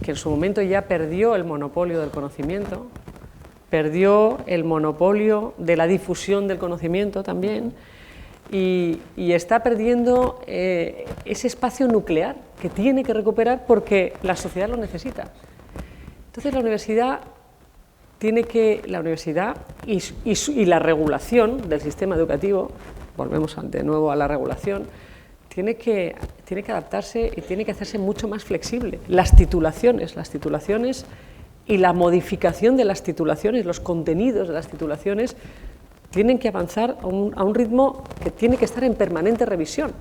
que en su momento ya perdió el monopolio del conocimiento, perdió el monopolio de la difusión del conocimiento también, y está perdiendo ese espacio nuclear que tiene que recuperar porque la sociedad lo necesita. Entonces la universidad y la regulación del sistema educativo, volvemos de nuevo a la regulación, tiene que adaptarse y tiene que hacerse mucho más flexible. Las titulaciones y la modificación de las titulaciones, los contenidos de las titulaciones, tienen que avanzar a un ritmo que tiene que estar en permanente revisión.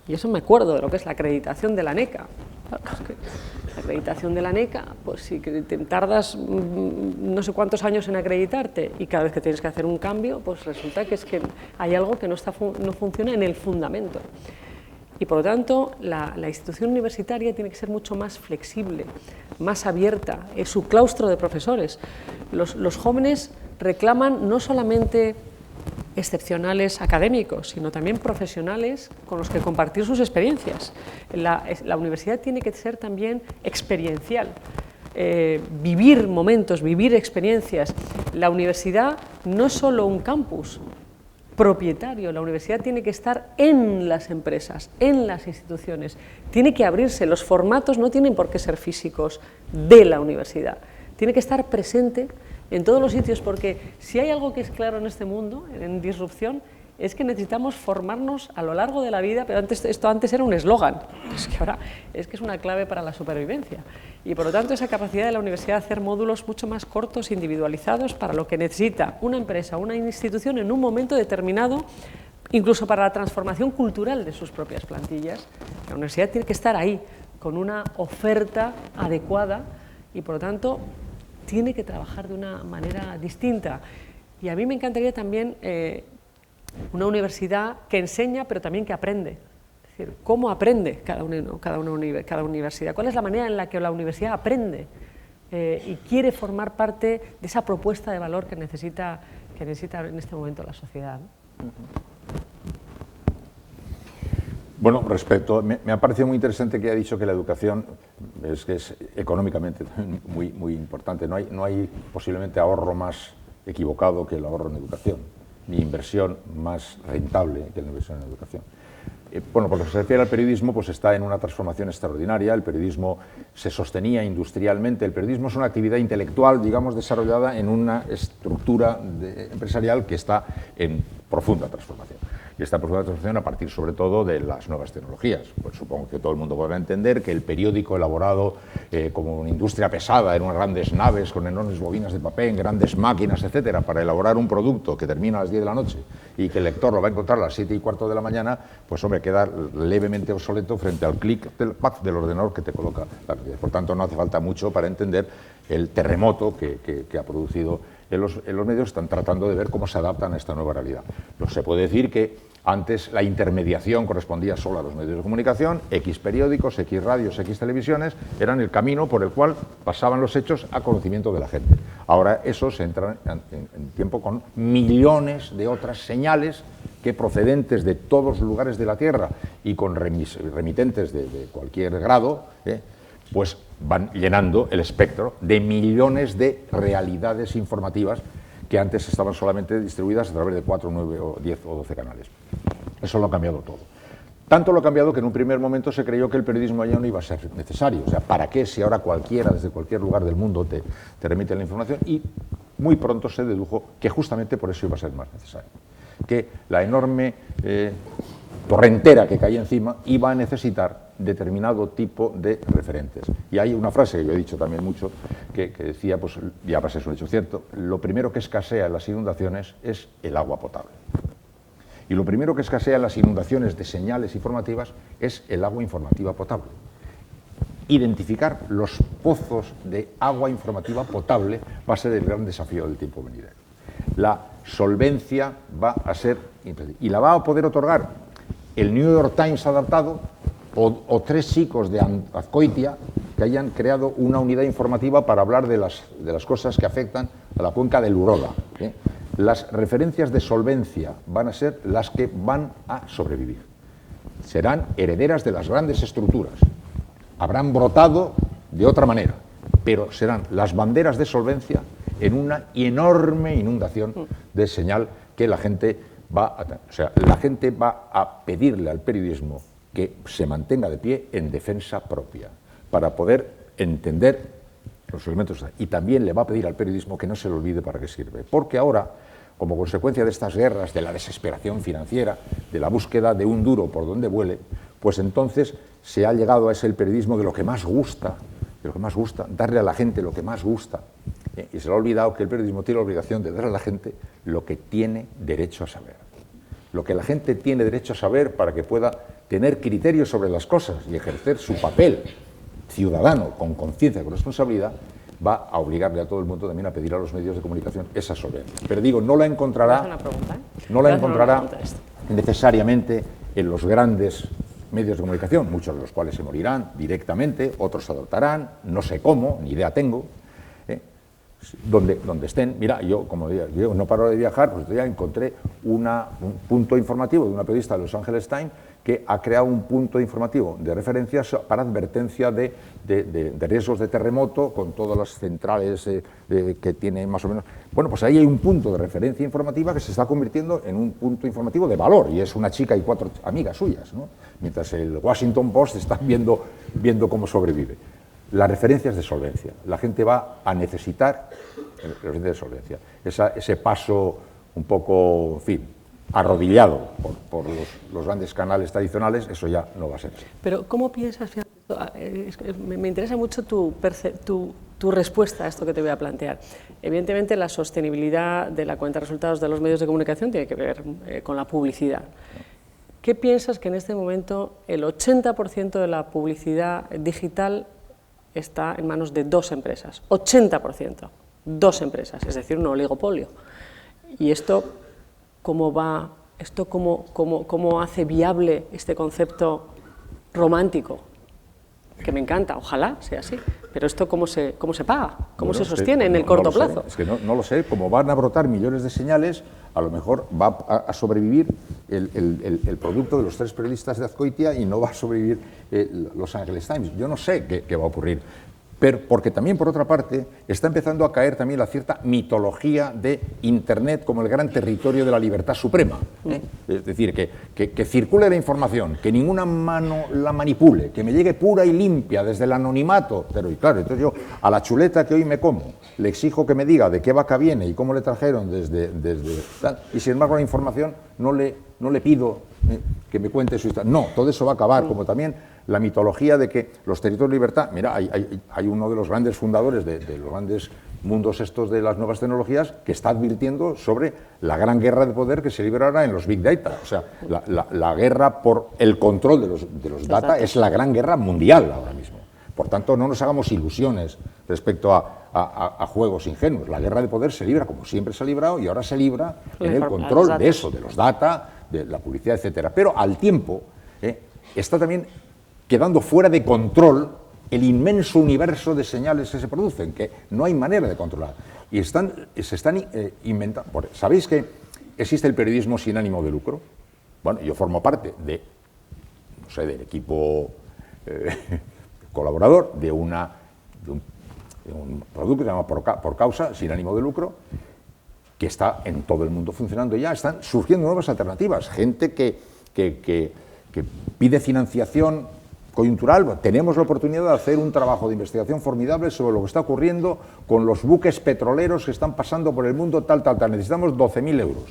Y eso me acuerdo de lo que es la acreditación de la ANECA. La acreditación de la ANECA, pues si te tardas no sé cuántos años en acreditarte y cada vez que tienes que hacer un cambio, pues resulta que hay algo que no funciona en el fundamento. Y por lo tanto, la institución universitaria tiene que ser mucho más flexible, más abierta, es su claustro de profesores. Los jóvenes reclaman no solamente excepcionales académicos, sino también profesionales con los que compartir sus experiencias. La universidad tiene que ser también experiencial, vivir momentos, vivir experiencias. La universidad no es solo un campus propietario, la universidad tiene que estar en las empresas, en las instituciones, tiene que abrirse, los formatos no tienen por qué ser físicos de la universidad, tiene que estar presente en todos los sitios, porque si hay algo que es claro en este mundo, en disrupción, es que necesitamos formarnos a lo largo de la vida, pero esto antes era un eslogan, es que ahora es que es una clave para la supervivencia. Y por lo tanto esa capacidad de la universidad de hacer módulos mucho más cortos, individualizados, para lo que necesita una empresa, una institución en un momento determinado, incluso para la transformación cultural de sus propias plantillas. La universidad tiene que estar ahí, con una oferta adecuada y por lo tanto tiene que trabajar de una manera distinta. Y a mí me encantaría también una universidad que enseña, pero también que aprende. Es decir, ¿cómo aprende cada universidad? ¿Cuál es la manera en la que la universidad aprende y quiere formar parte de esa propuesta de valor que necesita en este momento la sociedad? Bueno, me ha parecido muy interesante que haya dicho que la educación es económicamente muy, muy importante. No hay posiblemente ahorro más equivocado que el ahorro en educación, ni inversión más rentable que la inversión en educación. Bueno, por lo que se refiere al periodismo, pues está en una transformación extraordinaria. El periodismo se sostenía industrialmente. El periodismo es una actividad intelectual, digamos, desarrollada en una estructura empresarial que está en profunda transformación. Y esta profunda transformación a partir, sobre todo, de las nuevas tecnologías. Pues supongo que todo el mundo podrá entender que el periódico elaborado como una industria pesada, en unas grandes naves, con enormes bobinas de papel, grandes máquinas, etcétera, para elaborar un producto que termina a las 10 de la noche y que el lector lo va a encontrar a las 7:15 de la mañana, pues hombre, queda levemente obsoleto frente al clic del ordenador que te coloca la noticia. Por tanto, no hace falta mucho para entender el terremoto que ha producido en los medios. Están tratando de ver cómo se adaptan a esta nueva realidad. Pero se puede decir que antes la intermediación correspondía solo a los medios de comunicación, X periódicos, X radios, X televisiones, eran el camino por el cual pasaban los hechos a conocimiento de la gente. Ahora eso se entra en tiempo con millones de otras señales que, procedentes de todos los lugares de la Tierra y con remitentes de cualquier grado, pues van llenando el espectro de millones de realidades informativas que antes estaban solamente distribuidas a través de 4, 9, 10 o 12 canales. Eso lo ha cambiado todo. Tanto lo ha cambiado que en un primer momento se creyó que el periodismo ya no iba a ser necesario. O sea, ¿para qué si ahora cualquiera, desde cualquier lugar del mundo, te remite la información? Y muy pronto se dedujo que justamente por eso iba a ser más necesario. Que la enorme torrentera que caía encima iba a necesitar determinado tipo de referentes. Y hay una frase que yo he dicho también mucho, que decía, pues ya va a ser un hecho cierto, lo primero que escasea en las inundaciones es el agua potable. Y lo primero que escasea en las inundaciones de señales informativas es el agua informativa potable. Identificar los pozos de agua informativa potable va a ser el gran desafío del tiempo venidero. La solvencia va a ser imprescindible. Y la va a poder otorgar el New York Times adaptado o 3 chicos de Azkoitia que hayan creado una unidad informativa para hablar de las cosas que afectan a la cuenca del Urola. Las referencias de solvencia van a ser las que van a sobrevivir. Serán herederas de las grandes estructuras. Habrán brotado de otra manera, pero serán las banderas de solvencia en una enorme inundación de señal que la gente va a tener. O sea, la gente va a pedirle al periodismo que se mantenga de pie en defensa propia, para poder entender los elementos. Y también le va a pedir al periodismo que no se le olvide para qué sirve. Porque ahora, como consecuencia de estas guerras, de la desesperación financiera, de la búsqueda de un duro por donde vuele, pues entonces se ha llegado a ser el periodismo de lo que más gusta, darle a la gente lo que más gusta. Y se le ha olvidado que el periodismo tiene la obligación de dar a la gente lo que tiene derecho a saber. Lo que la gente tiene derecho a saber para que pueda tener criterios sobre las cosas y ejercer su papel ciudadano con conciencia, con responsabilidad, va a obligarle a todo el mundo también a pedir a los medios de comunicación esa solvencia. Pero digo, no la encontrará necesariamente en los grandes medios de comunicación, muchos de los cuales se morirán directamente, otros se adoptarán, no sé cómo, ni idea tengo, donde estén. Mira, yo, como yo no paro de viajar, pues ya encontré un punto informativo de una periodista de Los Angeles Times que ha creado un punto informativo de referencias para advertencia de riesgos de terremoto con todas las centrales que tiene más o menos. Bueno, pues ahí hay un punto de referencia informativa que se está convirtiendo en un punto informativo de valor, y es una chica y 4 amigas suyas, ¿no? Mientras el Washington Post está viendo cómo sobrevive. Las referencias de solvencia. La gente va a necesitar referencias de solvencia. Ese paso un poco, en fin, arrodillado por los grandes canales tradicionales, eso ya no va a ser así. Pero ¿cómo piensas? Me interesa mucho tu respuesta a esto que te voy a plantear. Evidentemente, la sostenibilidad de la cuenta de resultados de los medios de comunicación tiene que ver con la publicidad. ¿Qué piensas que en este momento el 80% de la publicidad digital está en manos de 2 empresas? 80%, 2 empresas, es decir, un oligopolio. ¿Y esto cómo va? ¿Esto cómo hace viable este concepto romántico? Que me encanta, ojalá sea así, pero esto ¿cómo se paga? ¿Cómo se sostiene en el corto plazo? Es que no lo sé, como van a brotar millones de señales, a lo mejor va a sobrevivir el producto de los 3 periodistas de Azkoitia y no va a sobrevivir Los Angeles Times. Yo no sé qué va a ocurrir. Pero porque también, por otra parte, está empezando a caer también la cierta mitología de Internet como el gran territorio de la libertad suprema. Es decir, que circule la información, que ninguna mano la manipule, que me llegue pura y limpia desde el anonimato. Pero, y claro, entonces yo a la chuleta que hoy me como le exijo que me diga de qué vaca viene y cómo le trajeron desde tal, y sin embargo la información no le pido que me cuente su historia. No, todo eso va a acabar, como también la mitología de que los territorios de libertad. Mira, hay uno de los grandes fundadores de los grandes mundos estos de las nuevas tecnologías que está advirtiendo sobre la gran guerra de poder que se librará en los Big Data. O sea, la guerra por el control de los data es la gran guerra mundial ahora mismo. Por tanto, no nos hagamos ilusiones respecto a juegos ingenuos. La guerra de poder se libra como siempre se ha librado y ahora se libra en el control de eso, de los data, de la publicidad, etcétera. Pero al tiempo está también quedando fuera de control el inmenso universo de señales que se producen, que no hay manera de controlar. Y se están inventando. ¿Sabéis que existe el periodismo sin ánimo de lucro? Bueno, yo formo parte del equipo colaborador de un producto que se llama Por Causa, sin ánimo de lucro, que está en todo el mundo funcionando ya. Están surgiendo nuevas alternativas, gente que pide financiación coyuntural. Tenemos la oportunidad de hacer un trabajo de investigación formidable sobre lo que está ocurriendo con los buques petroleros que están pasando por el mundo, tal. Necesitamos 12.000 euros.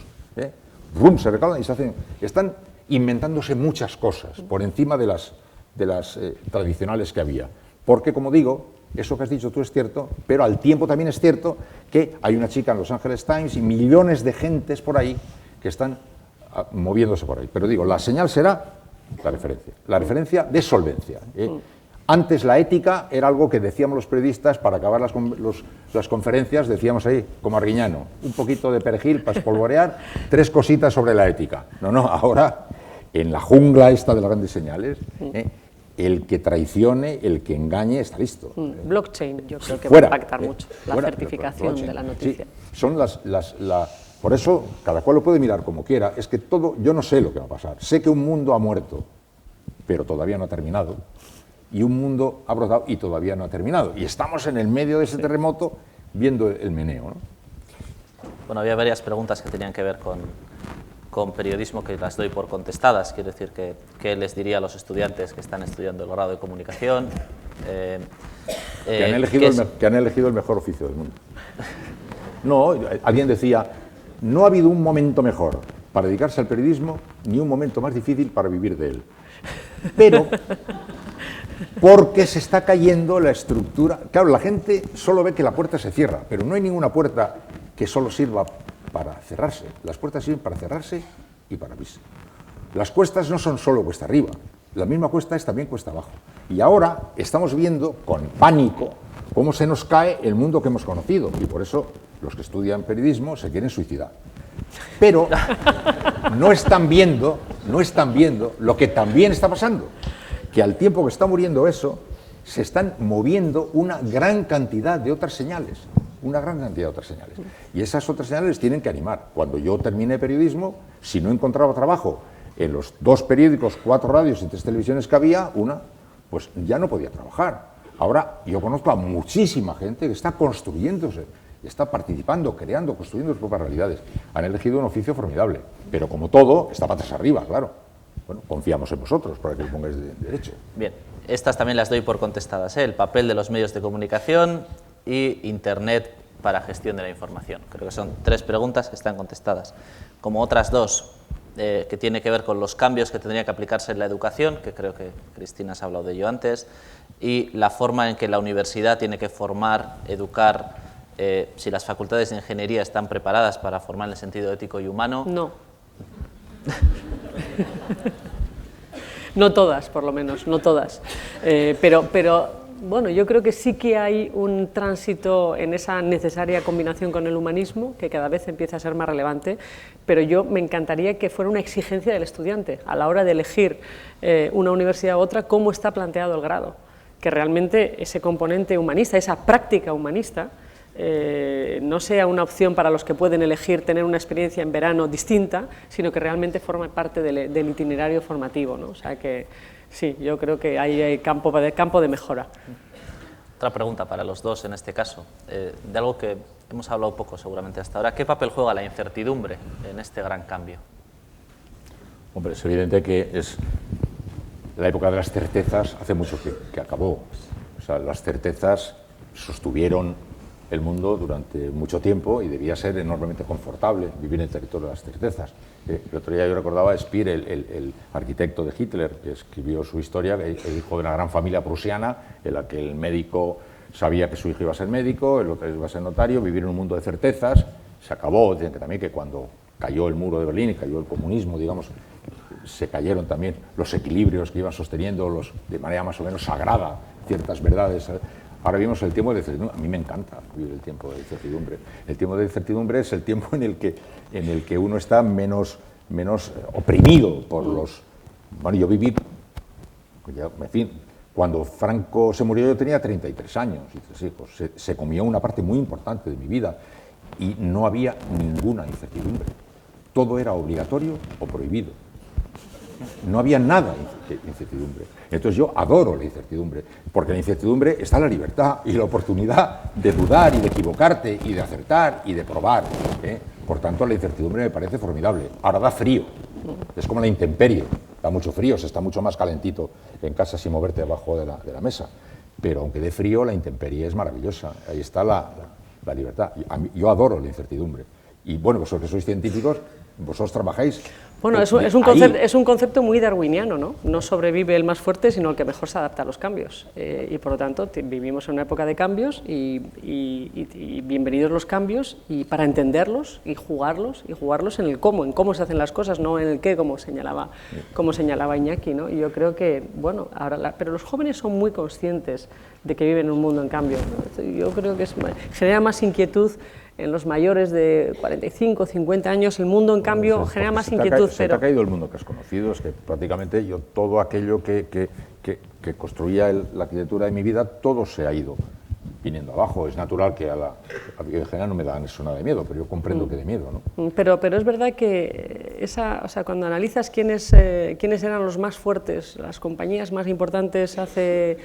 Rum, se recaudan y se hacen. Están inventándose muchas cosas por encima de las tradicionales que había. Porque, como digo, eso que has dicho tú es cierto, pero al tiempo también es cierto que hay una chica en Los Angeles Times y millones de gentes por ahí que están moviéndose por ahí. Pero digo, la señal será la referencia de solvencia. Antes la ética era algo que decíamos los periodistas para acabar las conferencias, decíamos ahí, como Arguiñano, un poquito de perejil para espolvorear, 3 cositas sobre la ética. No, ahora, en la jungla esta de las grandes señales, el que traicione, el que engañe, está listo. Blockchain, yo creo que Fuera, va a impactar mucho, la certificación de la noticia. Sí, son por eso, cada cual lo puede mirar como quiera, es que todo, yo no sé lo que va a pasar, sé que un mundo ha muerto, pero todavía no ha terminado, y un mundo ha brotado y todavía no ha terminado, y estamos en el medio de ese terremoto viendo el meneo, ¿no? Bueno, había varias preguntas que tenían que ver con periodismo que las doy por contestadas. Quiero decir, ¿qué les diría a los estudiantes que están estudiando el grado de comunicación? Que han elegido el mejor oficio del mundo. No, alguien decía, no ha habido un momento mejor para dedicarse al periodismo, ni un momento más difícil para vivir de él. Pero, porque se está cayendo la estructura. Claro, la gente solo ve que la puerta se cierra, pero no hay ninguna puerta que solo sirva para cerrarse. Las puertas sirven para cerrarse y para abrirse. Las cuestas no son solo cuesta arriba, la misma cuesta es también cuesta abajo. Y ahora estamos viendo con pánico cómo se nos cae el mundo que hemos conocido, y por eso los que estudian periodismo se quieren suicidar. Pero no están viendo lo que también está pasando, que al tiempo que está muriendo eso, se están moviendo una gran cantidad de otras señales. Y esas otras señales tienen que animar. Cuando yo terminé periodismo, si no encontraba trabajo en los 2 periódicos, 4 radios y 3 televisiones que había, pues ya no podía trabajar. Ahora yo conozco a muchísima gente que está construyéndose, está participando, creando, construyendo sus propias realidades. Han elegido un oficio formidable, pero como todo, está patas arriba, claro. Bueno, confiamos en vosotros para que lo pongáis de derecho. Bien, estas también las doy por contestadas, ¿eh? El papel de los medios de comunicación y Internet para gestión de la información. Creo que son 3 preguntas que están contestadas. Como otras 2, que tiene que ver con los cambios que tendría que aplicarse en la educación, que creo que Cristina se ha hablado de ello antes, y la forma en que la universidad tiene que formar, educar, si las facultades de ingeniería están preparadas para formar en el sentido ético y humano. No. No todas, por lo menos, no todas. Pero bueno, yo creo que sí que hay un tránsito en esa necesaria combinación con el humanismo, que cada vez empieza a ser más relevante, pero yo me encantaría que fuera una exigencia del estudiante, a la hora de elegir una universidad u otra, cómo está planteado el grado, que realmente ese componente humanista, esa práctica humanista, no sea una opción para los que pueden elegir tener una experiencia en verano distinta, sino que realmente forme parte del itinerario formativo, ¿no? O sea que sí, yo creo que hay campo de mejora. Otra pregunta para los dos en este caso, de algo que hemos hablado poco seguramente hasta ahora. ¿Qué papel juega la incertidumbre en este gran cambio? Hombre, es evidente que es la época de las certezas, hace mucho que acabó. O sea, las certezas sostuvieron el mundo durante mucho tiempo y debía ser enormemente confortable vivir en el territorio de las certezas. El otro día yo recordaba a Speer, el arquitecto de Hitler, que escribió su historia, el hijo de una gran familia prusiana, en la que el médico sabía que su hijo iba a ser médico, el otro iba a ser notario, vivir en un mundo de certezas. Se acabó, dicen que también que cuando cayó el muro de Berlín y cayó el comunismo, digamos, se cayeron también los equilibrios que iban sosteniendo de manera más o menos sagrada ciertas verdades. Ahora vivimos el tiempo de incertidumbre. A mí me encanta vivir el tiempo de incertidumbre. El tiempo de incertidumbre es el tiempo en el que uno está menos oprimido por los... Bueno, yo viví... En fin, cuando Franco se murió yo tenía 33 años y 3 hijos. Se comió una parte muy importante de mi vida y no había ninguna incertidumbre. Todo era obligatorio o prohibido. No había nada de incertidumbre. Entonces yo adoro la incertidumbre, porque en la incertidumbre está la libertad y la oportunidad de dudar y de equivocarte y de acertar y de probar, ¿eh? Por tanto, la incertidumbre me parece formidable. Ahora da frío, es como la intemperie, da mucho frío, se está mucho más calentito en casa sin moverte debajo de la mesa. Pero aunque dé frío, la intemperie es maravillosa, ahí está la libertad. Yo adoro la incertidumbre. Y bueno, vosotros que sois científicos, vosotros trabajáis... Bueno, es un concepto muy darwiniano, ¿no? No sobrevive el más fuerte, sino el que mejor se adapta a los cambios. Y por lo tanto, vivimos en una época de cambios y bienvenidos los cambios, y para entenderlos y jugarlos en el cómo, en cómo se hacen las cosas, no en el qué, como señalaba Iñaki, ¿no? Y yo creo que, bueno, pero los jóvenes son muy conscientes de que viven en un mundo en cambio, ¿no? Yo creo que genera más inquietud en los mayores de 45, 50 años, el mundo, en cambio, genera más inquietud. Se te ha caído el mundo que has conocido, es que prácticamente yo todo aquello que construía la arquitectura de mi vida, todo se ha ido viniendo abajo. Es natural que a en general no me dan eso nada de miedo, pero yo comprendo que de miedo, ¿no? Pero es verdad que cuando analizas quiénes eran los más fuertes, las compañías más importantes hace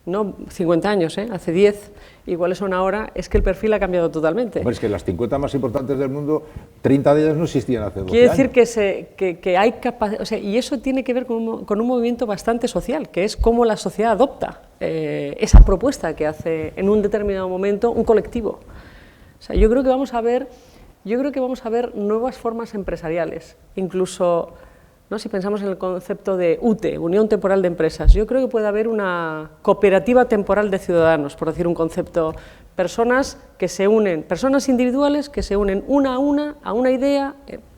no 50 años, hace 10, y cuáles son ahora, es que el perfil ha cambiado totalmente. Hombre, es que las 50 más importantes del mundo, 30 de ellas no existían hace 12 Quiere años. decir que hay capacidad, o sea, y eso tiene que ver con un movimiento bastante social, que es cómo la sociedad adopta esa propuesta que hace en un determinado momento un colectivo. O sea, yo creo que vamos a ver nuevas formas empresariales, incluso, ¿no?, si pensamos en el concepto de UTE, Unión Temporal de Empresas, yo creo que puede haber una cooperativa temporal de ciudadanos, por decir un concepto, personas individuales que se unen una a una idea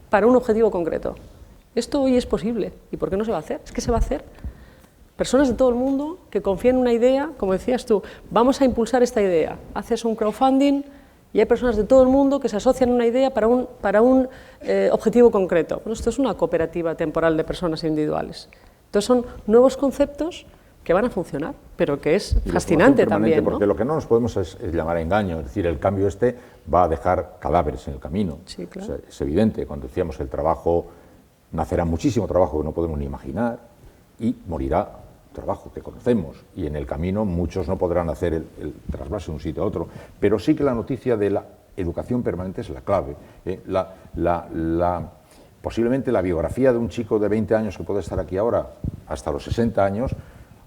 para un objetivo concreto. Esto hoy es posible, ¿y por qué no se va a hacer? Es que se va a hacer. Personas de todo el mundo que confían en una idea, como decías tú, vamos a impulsar esta idea, haces un crowdfunding y hay personas de todo el mundo que se asocian a una idea para un objetivo concreto. Bueno, esto es una cooperativa temporal de personas individuales. Entonces son nuevos conceptos que van a funcionar, pero que es fascinante también, ¿no? Porque lo que no nos podemos es llamar a engaño, es decir, el cambio va a dejar cadáveres en el camino. Sí, claro. O sea, es evidente, cuando decíamos el trabajo, nacerá muchísimo trabajo que no podemos ni imaginar y morirá trabajo que conocemos, y en el camino muchos no podrán hacer el trasvase de un sitio a otro, pero sí que la noticia de la educación permanente es la clave. Posiblemente la biografía de un chico de 20 años que puede estar aquí ahora hasta los 60 años,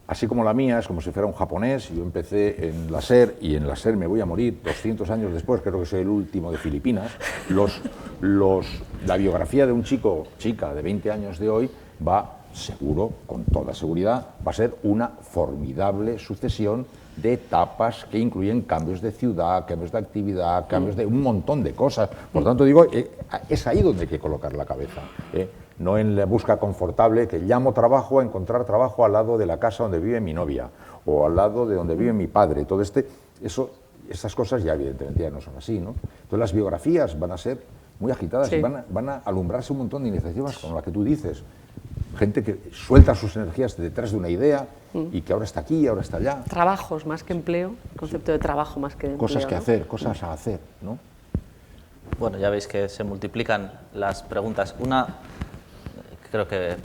así como la mía, es como si fuera un japonés. Yo empecé en la SER y en la SER me voy a morir 200 años después, creo que soy el último de Filipinas. La biografía de un chica de 20 años de hoy va, seguro, con toda seguridad, va a ser una formidable sucesión de etapas que incluyen cambios de ciudad, cambios de actividad, cambios de un montón de cosas. Por tanto, digo, es ahí donde hay que colocar la cabeza, no en la busca confortable, que llamo trabajo a encontrar trabajo al lado de la casa donde vive mi novia o al lado de donde vive mi padre. Todo esas cosas ya evidentemente ya no son así, ¿no? Entonces las biografías van a ser muy agitadas, sí, y van a alumbrarse un montón de iniciativas como la que tú dices. Gente que suelta sus energías detrás de una idea y que ahora está aquí, ahora está allá. Trabajos más que empleo, el concepto de trabajo más que de empleo. Cosas que hacer, cosas a hacer, ¿no? Bueno, ya veis que se multiplican las preguntas. Una, creo que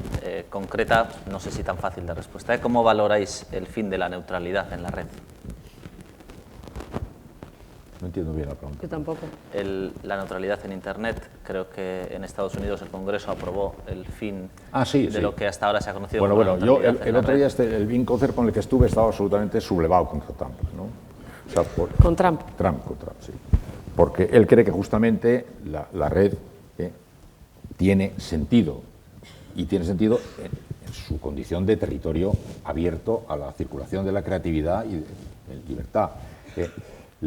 concreta, no sé si tan fácil de respuesta. ¿Cómo valoráis el fin de la neutralidad en la red? No entiendo bien la pregunta. Yo tampoco. La neutralidad en Internet, creo que en Estados Unidos el Congreso aprobó el fin de lo que hasta ahora se ha conocido como Bueno, yo el otro día, red. el Bean Concert con el que estuve estaba absolutamente sublevado contra Trump, ¿no? O sea, ¿Con Trump? Con Trump, sí. Porque él cree que justamente la red tiene sentido, y tiene sentido en su condición de territorio abierto a la circulación de la creatividad y de libertad.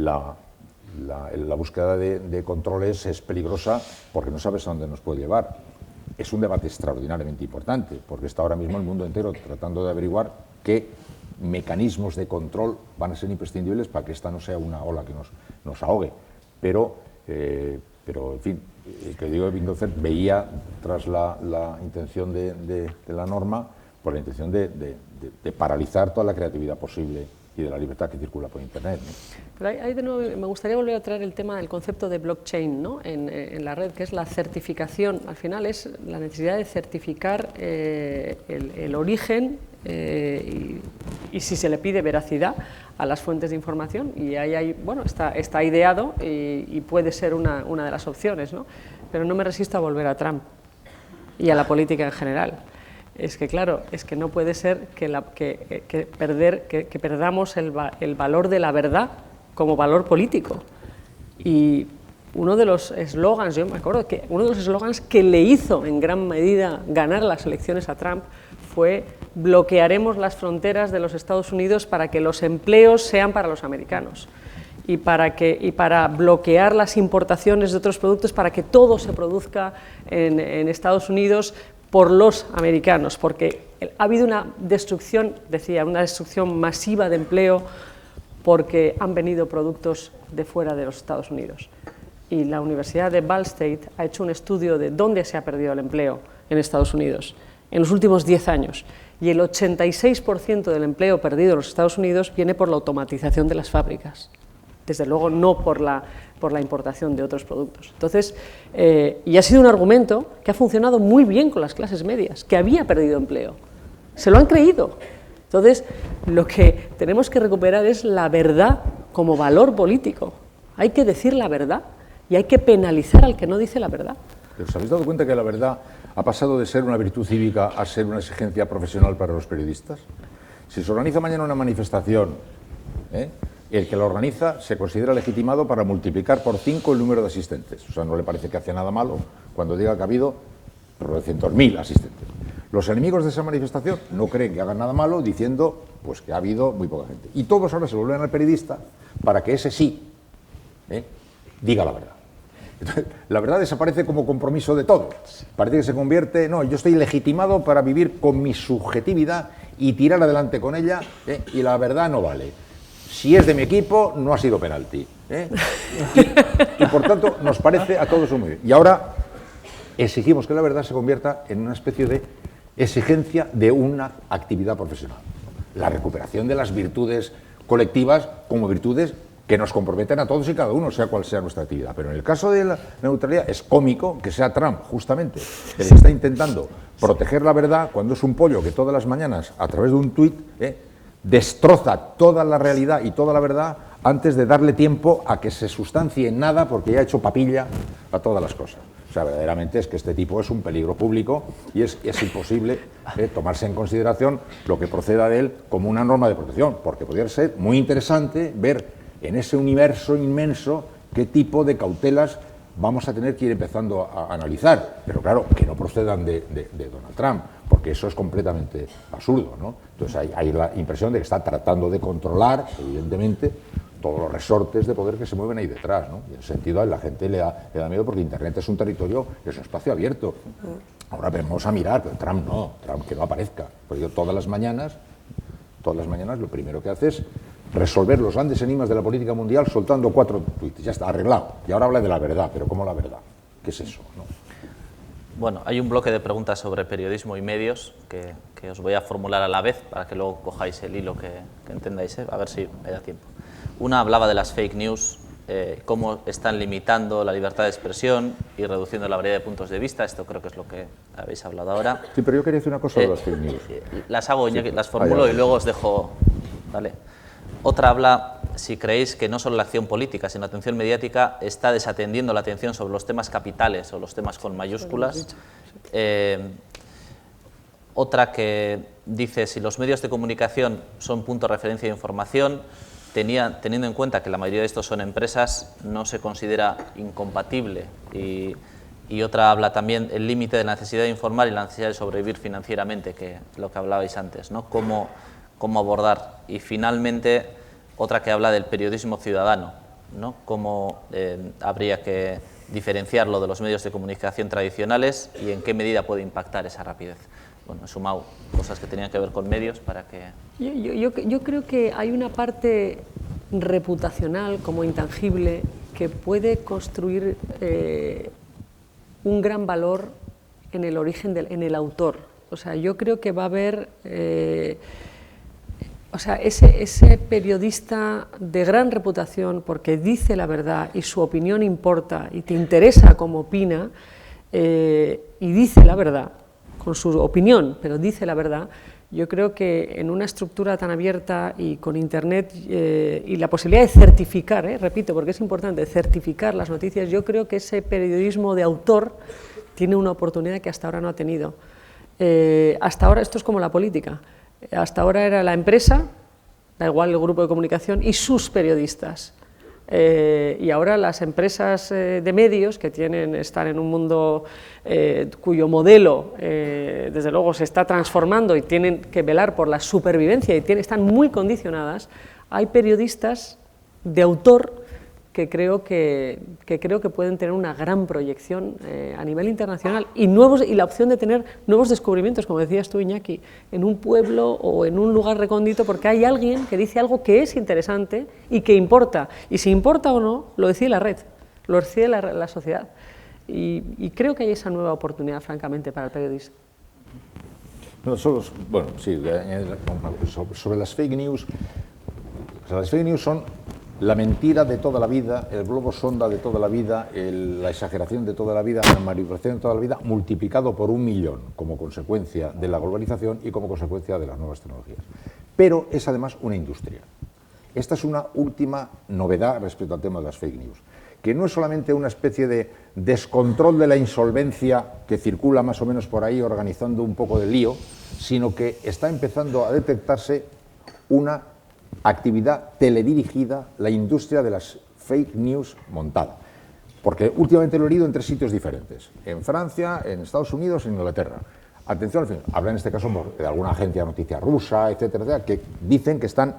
La búsqueda de controles es peligrosa porque no sabes a dónde nos puede llevar. Es un debate extraordinariamente importante, porque está ahora mismo el mundo entero tratando de averiguar qué mecanismos de control van a ser imprescindibles para que esta no sea una ola que nos ahogue. Pero en fin, el que digo de Bindocer veía tras la intención de la norma, por la intención de paralizar toda la creatividad posible y de la libertad que circula por Internet, ¿no? Pero ahí de nuevo me gustaría volver a traer el tema del concepto de blockchain, ¿no?, en la red, que es la certificación. Al final es la necesidad de certificar el origen y si se le pide veracidad a las fuentes de información, y ahí bueno, está ideado y puede ser una de las opciones, ¿no? Pero no me resisto a volver a Trump y a la política en general. Es que claro, es que no puede ser que perdamos el valor de la verdad como valor político. Y uno de los eslogans, yo me acuerdo que uno de los eslogans que le hizo en gran medida ganar las elecciones a Trump fue: bloquearemos las fronteras de los Estados Unidos para que los empleos sean para los americanos y para bloquear las importaciones de otros productos, para que todo se produzca en Estados Unidos por los americanos, porque ha habido una destrucción, decía, una destrucción masiva de empleo porque han venido productos de fuera de los Estados Unidos. y la Universidad de Ball State ha hecho un estudio de dónde se ha perdido el empleo en Estados Unidos en los últimos 10 años, y el 86% del empleo perdido en los Estados Unidos viene por la automatización de las fábricas, desde luego no por la importación de otros productos. Entonces, y ha sido un argumento que ha funcionado muy bien con las clases medias, que había perdido empleo, se lo han creído. Entonces, lo que tenemos que recuperar es la verdad como valor político. Hay que decir la verdad y hay que penalizar al que no dice la verdad. ¿Pero os habéis dado cuenta que la verdad ha pasado de ser una virtud cívica a ser una exigencia profesional para los periodistas? Si se organiza mañana una manifestación, el que la organiza se considera legitimado para multiplicar por 5 el número de asistentes. O sea, no le parece que hace nada malo cuando diga que ha habido 900.000 asistentes. Los enemigos de esa manifestación no creen que hagan nada malo diciendo pues, que ha habido muy poca gente. Y todos ahora se vuelven al periodista para que ese sí diga la verdad. Entonces, la verdad desaparece como compromiso de todos. Parece que se convierte, no, yo estoy legitimado para vivir con mi subjetividad y tirar adelante con ella, y la verdad no vale. Si es de mi equipo, no ha sido penalti. Y por tanto, nos parece a todos muy bien. Y ahora exigimos que la verdad se convierta en una especie de exigencia de una actividad profesional. La recuperación de las virtudes colectivas como virtudes que nos comprometen a todos y cada uno, sea cual sea nuestra actividad. Pero en el caso de la neutralidad es cómico que sea Trump, justamente, el que está intentando proteger la verdad cuando es un pollo que todas las mañanas, a través de un tuit, destroza toda la realidad y toda la verdad antes de darle tiempo a que se sustancie en nada porque ya ha hecho papilla a todas las cosas. O sea, verdaderamente es que este tipo es un peligro público y es imposible tomarse en consideración lo que proceda de él como una norma de protección, porque podría ser muy interesante ver en ese universo inmenso qué tipo de cautelas vamos a tener que ir empezando a analizar, pero claro, que no procedan de Donald Trump, porque eso es completamente absurdo, ¿no? Entonces hay la impresión de que está tratando de controlar, evidentemente, todos los resortes de poder que se mueven ahí detrás, ¿no? Y en ese sentido a la gente le da miedo porque Internet es un territorio, es un espacio abierto. Ahora vamos a mirar, pero Trump no, Trump que no aparezca, porque yo todas las mañanas lo primero que hace es resolver los grandes enigmas de la política mundial soltando 4 tuits, ya está, arreglado. Y ahora habla de la verdad, pero ¿cómo la verdad? ¿Qué es eso? ¿No? Bueno, hay un bloque de preguntas sobre periodismo y medios que os voy a formular a la vez para que luego cojáis el hilo que entendáis, a ver si me da tiempo. Una hablaba de las fake news, cómo están limitando la libertad de expresión y reduciendo la variedad de puntos de vista. Esto creo que es lo que habéis hablado ahora. Sí, pero yo quería decir una cosa de las fake news. Las hago, sí, las formulo y luego os dejo. ¿Vale? Otra habla si creéis que no solo la acción política, sino la atención mediática está desatendiendo la atención sobre los temas capitales o los temas con mayúsculas. Otra que dice si los medios de comunicación son punto de referencia de información, teniendo en cuenta que la mayoría de estos son empresas, no se considera incompatible. Y otra habla también del límite de la necesidad de informar y la necesidad de sobrevivir financieramente, que lo que hablabais antes, ¿no? Cómo abordar. Y finalmente otra que habla del periodismo ciudadano, ¿no? Cómo habría que diferenciarlo de los medios de comunicación tradicionales y en qué medida puede impactar esa rapidez. Bueno, he sumado cosas que tenían que ver con medios para que... Yo creo que hay una parte reputacional como intangible que puede construir un gran valor en el origen, en el autor. O sea, yo creo que va a haber... O sea, ese periodista de gran reputación porque dice la verdad y su opinión importa y te interesa cómo opina y dice la verdad con su opinión, pero dice la verdad, yo creo que en una estructura tan abierta y con Internet y la posibilidad de certificar, repito, porque es importante certificar las noticias, yo creo que ese periodismo de autor tiene una oportunidad que hasta ahora no ha tenido. Hasta ahora esto es como la política. Hasta ahora era la empresa, da igual el grupo de comunicación, y sus periodistas. Y ahora las empresas de medios que están en un mundo cuyo modelo desde luego se está transformando y tienen que velar por la supervivencia y están muy condicionadas, hay periodistas de autor que creo que pueden tener una gran proyección a nivel internacional y la opción de tener nuevos descubrimientos, como decías tú, Iñaki, en un pueblo o en un lugar recóndito, porque hay alguien que dice algo que es interesante y que importa. Y si importa o no, lo decide la red. lo recibe la sociedad. Y creo que hay esa nueva oportunidad, francamente, para el periodismo. No, bueno, sí, sobre las fake news. O sea, las fake news son la mentira de toda la vida, el globo sonda de toda la vida, la exageración de toda la vida, la manipulación de toda la vida, multiplicado por 1.000.000 como consecuencia de la globalización y como consecuencia de las nuevas tecnologías. Pero es además una industria. Esta es una última novedad respecto al tema de las fake news, que no es solamente una especie de descontrol de la insolvencia que circula más o menos por ahí organizando un poco de lío, sino que está empezando a detectarse una actividad teledirigida, la industria de las fake news montada. Porque últimamente lo he leído en 3 sitios diferentes, en Francia, en Estados Unidos y en Inglaterra. Atención al fin, habla en este caso de alguna agencia de noticias rusa, etcétera, etcétera, que dicen que están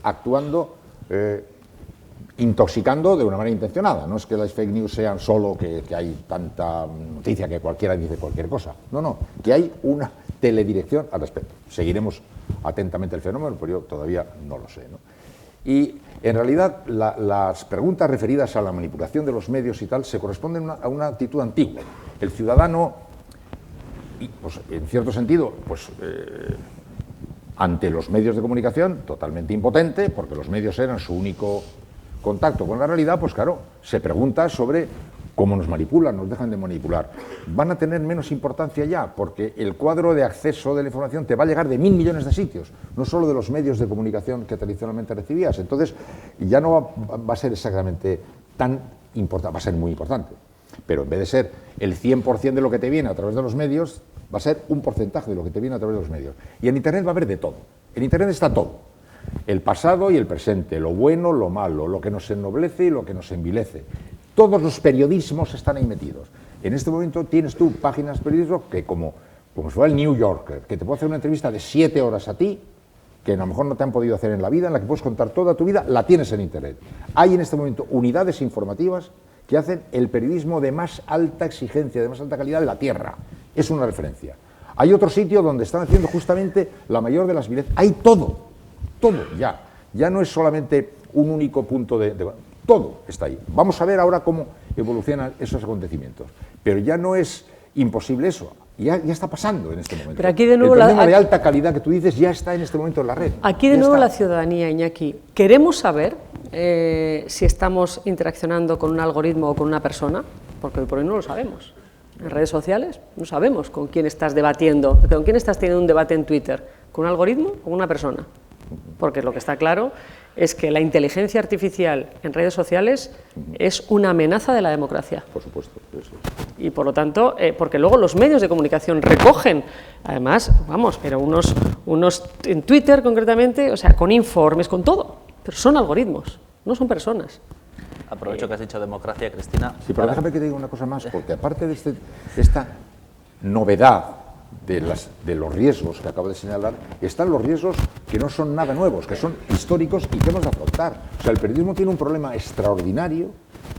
actuando intoxicando de una manera intencionada. No es que las fake news sean solo que hay tanta noticia que cualquiera dice cualquier cosa. No, no, que hay una teledirección al respecto. Seguiremos atentamente el fenómeno, pero yo todavía no lo sé, ¿no? Y en realidad las preguntas referidas a la manipulación de los medios y tal se corresponden a una actitud antigua. El ciudadano, pues, en cierto sentido, pues ante los medios de comunicación totalmente impotente, porque los medios eran su único contacto con la realidad, pues claro, se pregunta sobre cómo nos manipulan, nos dejan de manipular. Van a tener menos importancia ya, porque el cuadro de acceso de la información te va a llegar de 1.000 millones de sitios, no solo de los medios de comunicación que tradicionalmente recibías. Entonces, ya no va a ser exactamente tan importante, va a ser muy importante, pero en vez de ser el 100% de lo que te viene a través de los medios, va a ser un porcentaje de lo que te viene a través de los medios. Y en Internet va a haber de todo. En Internet está todo. El pasado y el presente, lo bueno, lo malo, lo que nos ennoblece y lo que nos envilece. Todos los periodismos están ahí metidos. En este momento tienes tú páginas de periodismo que como si fuera el New Yorker, que te puede hacer una entrevista de 7 horas a ti, que a lo mejor no te han podido hacer en la vida, en la que puedes contar toda tu vida, la tienes en Internet. Hay en este momento unidades informativas que hacen el periodismo de más alta exigencia, de más alta calidad de la Tierra. Es una referencia. Hay otro sitio donde están haciendo justamente la mayor de las vilezas. Hay todo ya. Ya no es solamente un único punto de todo está ahí. Vamos a ver ahora cómo evolucionan esos acontecimientos. Pero ya no es imposible eso. Ya está pasando en este momento. Pero aquí de nuevo el periodismo de alta calidad que tú dices ya está en este momento en la red. Aquí de nuevo la ciudadanía, Iñaki. Queremos saber si estamos interaccionando con un algoritmo o con una persona, porque hoy por hoy no lo sabemos. En redes sociales no sabemos con quién estás debatiendo, con quién estás teniendo un debate en Twitter, con un algoritmo o con una persona. Porque lo que está claro es que la inteligencia artificial en redes sociales es una amenaza de la democracia. Por supuesto. Eso. Y por lo tanto, porque luego los medios de comunicación recogen, además, vamos, pero unos en Twitter concretamente, o sea, con informes, con todo, pero son algoritmos, no son personas. Aprovecho que has dicho democracia, Cristina. Sí, pero déjame que te diga una cosa más, porque aparte de esta novedad de los riesgos que acabo de señalar, están los riesgos que no son nada nuevos, que son históricos y que hemos de afrontar. O sea, el periodismo tiene un problema extraordinario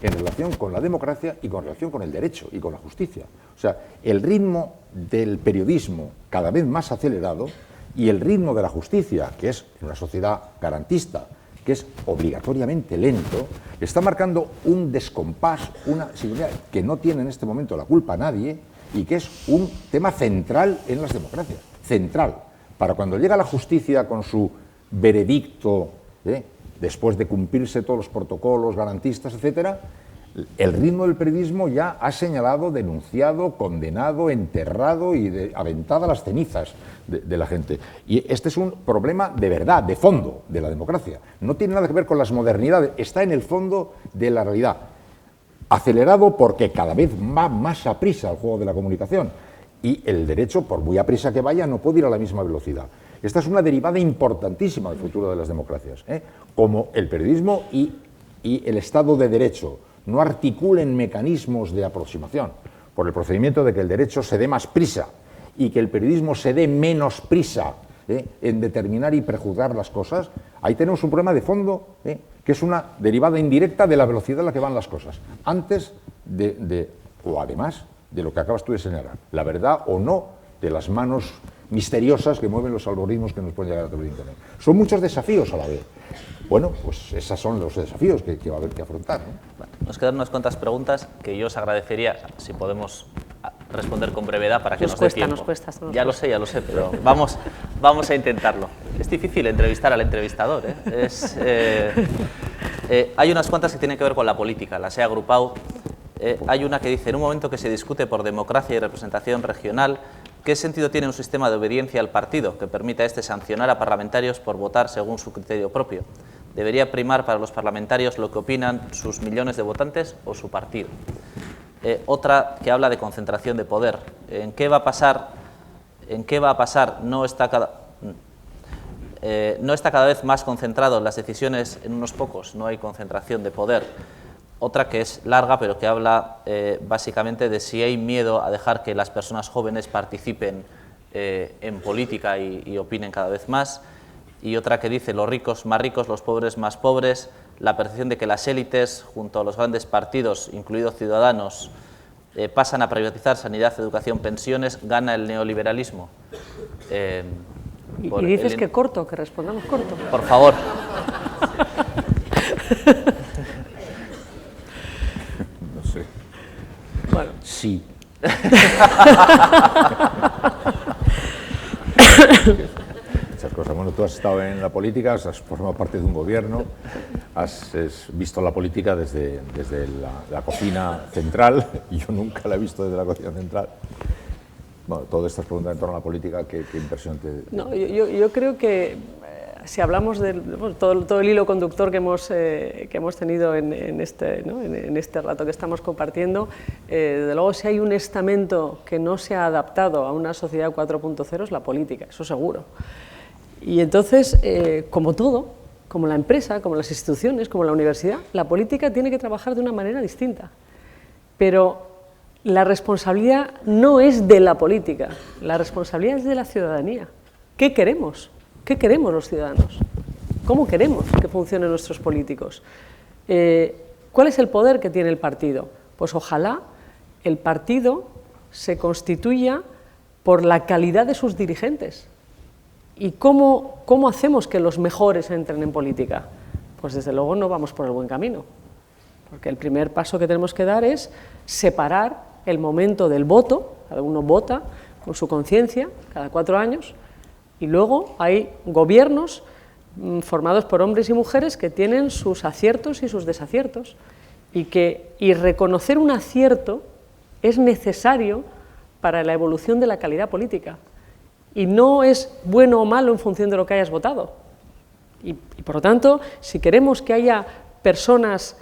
en relación con la democracia y con relación con el derecho y con la justicia. O sea, el ritmo del periodismo cada vez más acelerado y el ritmo de la justicia, que es en una sociedad garantista, que es obligatoriamente lento, está marcando un descompás, una situación que no tiene en este momento la culpa a nadie y que es un tema central en las democracias, central. Para cuando llega la justicia con su veredicto, después de cumplirse todos los protocolos garantistas, etcétera, el ritmo del periodismo ya ha señalado, denunciado, condenado, enterrado y aventado a las cenizas de la gente. Y este es un problema de verdad, de fondo, de la democracia. No tiene nada que ver con las modernidades, está en el fondo de la realidad. Acelerado porque cada vez va más a prisa el juego de la comunicación. Y el derecho, por muy a prisa que vaya, no puede ir a la misma velocidad. Esta es una derivada importantísima del futuro de las democracias. Como el periodismo y el Estado de Derecho no articulen mecanismos de aproximación por el procedimiento de que el derecho se dé más prisa y que el periodismo se dé menos prisa en determinar y prejuzgar las cosas, ahí tenemos un problema de fondo, que es una derivada indirecta de la velocidad a la que van las cosas, antes o además de lo que acabas tú de señalar, la verdad o no de las manos misteriosas que mueven los algoritmos que nos pueden llegar a través de Internet. Son muchos desafíos a la vez. Bueno, pues esos son los desafíos que va a haber que afrontar, ¿no? Bueno, nos quedan unas cuantas preguntas que yo os agradecería si podemos responder con brevedad para que nos dé tiempo. Ya lo sé, pero vamos a intentarlo. Es difícil entrevistar al entrevistador, ¿eh? Hay unas cuantas que tienen que ver con la política, las he agrupado. Hay una que dice, en un momento que se discute por democracia y representación regional, ¿qué sentido tiene un sistema de obediencia al partido que permita a este sancionar a parlamentarios por votar según su criterio propio? ¿Debería primar para los parlamentarios lo que opinan sus millones de votantes o su partido? Otra que habla de concentración de poder. ¿En qué va a pasar? No está cada vez más concentrado las decisiones en unos pocos, no hay concentración de poder. Otra que es larga, pero que habla básicamente de si hay miedo a dejar que las personas jóvenes participen en política y opinen cada vez más. Y otra que dice, los ricos más ricos, los pobres más pobres, la percepción de que las élites, junto a los grandes partidos, incluidos Ciudadanos, pasan a privatizar sanidad, educación, pensiones, gana el neoliberalismo. Y dices que corto, que respondamos corto. Por favor. No sé. Bueno. Sí. Muchas cosas. Bueno, tú has estado en la política, has formado parte de un gobierno, has visto la política desde la cocina central, y yo nunca la he visto desde la cocina central. Bueno, todas estas preguntas en torno a la política, ¿qué impresión te...? No, yo creo que si hablamos de todo el hilo conductor que hemos tenido en este rato que estamos compartiendo, desde luego si hay un estamento que no se ha adaptado a una sociedad 4.0 es la política, eso seguro. Y entonces, como todo, como la empresa, como las instituciones, como la universidad, la política tiene que trabajar de una manera distinta. Pero la responsabilidad no es de la política, la responsabilidad es de la ciudadanía. ¿Qué queremos? ¿Qué queremos los ciudadanos? ¿Cómo queremos que funcionen nuestros políticos? ¿Cuál es el poder que tiene el partido? Pues ojalá el partido se constituya por la calidad de sus dirigentes. ¿Y cómo hacemos que los mejores entren en política? Pues desde luego no vamos por el buen camino, porque el primer paso que tenemos que dar es separar el momento del voto, cada uno vota con su conciencia cada 4 años, y luego hay gobiernos formados por hombres y mujeres que tienen sus aciertos y sus desaciertos, y reconocer un acierto es necesario para la evolución de la calidad política. Y no es bueno o malo en función de lo que hayas votado. Y por lo tanto, si queremos que haya personas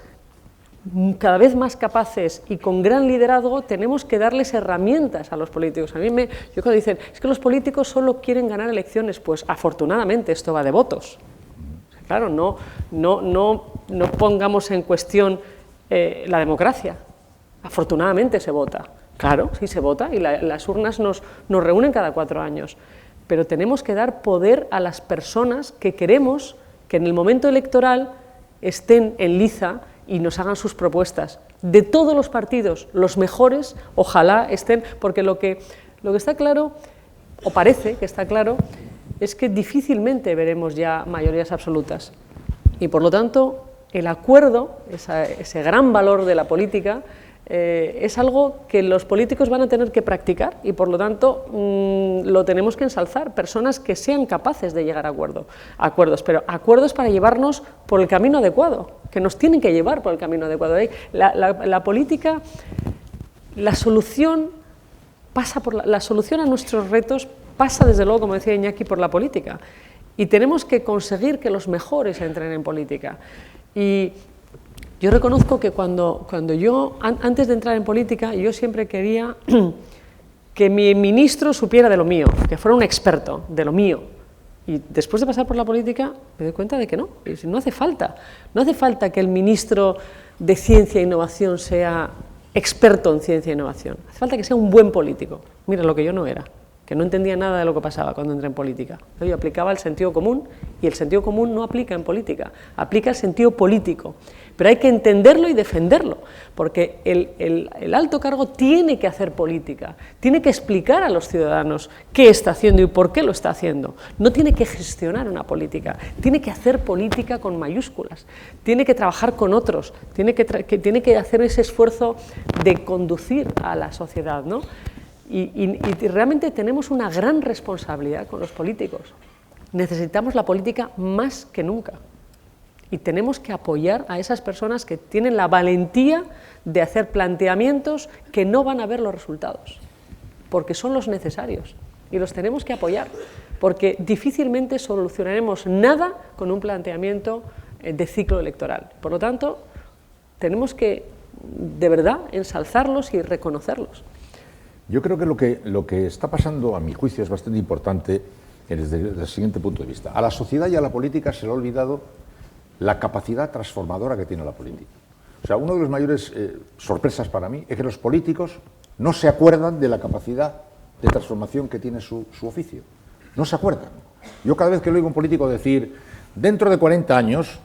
cada vez más capaces y con gran liderazgo, tenemos que darles herramientas a los políticos. Yo cuando dicen, es que los políticos solo quieren ganar elecciones, pues afortunadamente esto va de votos. Claro, no pongamos en cuestión la democracia. Afortunadamente se vota. Claro, sí se vota y las urnas nos reúnen cada 4 años, pero tenemos que dar poder a las personas que queremos que en el momento electoral estén en liza y nos hagan sus propuestas. De todos los partidos, los mejores, ojalá estén, porque lo que está claro, o parece que está claro, es que difícilmente veremos ya mayorías absolutas. Y por lo tanto, el acuerdo, ese gran valor de la política, es algo que los políticos van a tener que practicar y por lo tanto lo tenemos que ensalzar, personas que sean capaces de llegar a acuerdos, pero acuerdos para llevarnos por el camino adecuado, que nos tienen que llevar por el camino adecuado. La política, la solución a nuestros retos pasa desde luego, como decía Iñaki, por la política, y tenemos que conseguir que los mejores entren en política. Y yo reconozco que cuando yo, antes de entrar en política, yo siempre quería que mi ministro supiera de lo mío, que fuera un experto de lo mío. Y después de pasar por la política me doy cuenta de que no hace falta. No hace falta que el ministro de Ciencia e Innovación sea experto en ciencia e innovación. Hace falta que sea un buen político. Mira, lo que yo no era. que no entendía nada de lo que pasaba cuando entré en política. Yo aplicaba el sentido común, y el sentido común no aplica en política, aplica el sentido político. Pero hay que entenderlo y defenderlo, porque el alto cargo tiene que hacer política, tiene que explicar a los ciudadanos qué está haciendo y por qué lo está haciendo. No tiene que gestionar una política, tiene que hacer política con mayúsculas, tiene que trabajar con otros, tiene que hacer ese esfuerzo de conducir a la sociedad, ¿no? Y realmente tenemos una gran responsabilidad con los políticos. Necesitamos la política más que nunca. Y tenemos que apoyar a esas personas que tienen la valentía de hacer planteamientos que no van a ver los resultados, porque son los necesarios y los tenemos que apoyar, porque difícilmente solucionaremos nada con un planteamiento de ciclo electoral. Por lo tanto, tenemos que, de verdad, ensalzarlos y reconocerlos. Yo creo que lo que está pasando, a mi juicio, es bastante importante desde el siguiente punto de vista. A la sociedad y a la política se le ha olvidado la capacidad transformadora que tiene la política. O sea, una de las mayores sorpresas para mí es que los políticos no se acuerdan de la capacidad de transformación que tiene su oficio. No se acuerdan. Yo cada vez que le oigo a un político decir, dentro de 40 años,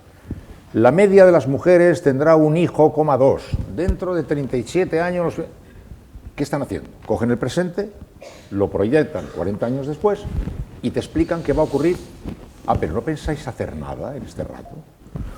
la media de las mujeres tendrá un hijo, 2. Dentro de 37 años... ¿Qué están haciendo? Cogen el presente, lo proyectan 40 años después y te explican qué va a ocurrir. Ah, pero ¿no pensáis hacer nada en este rato?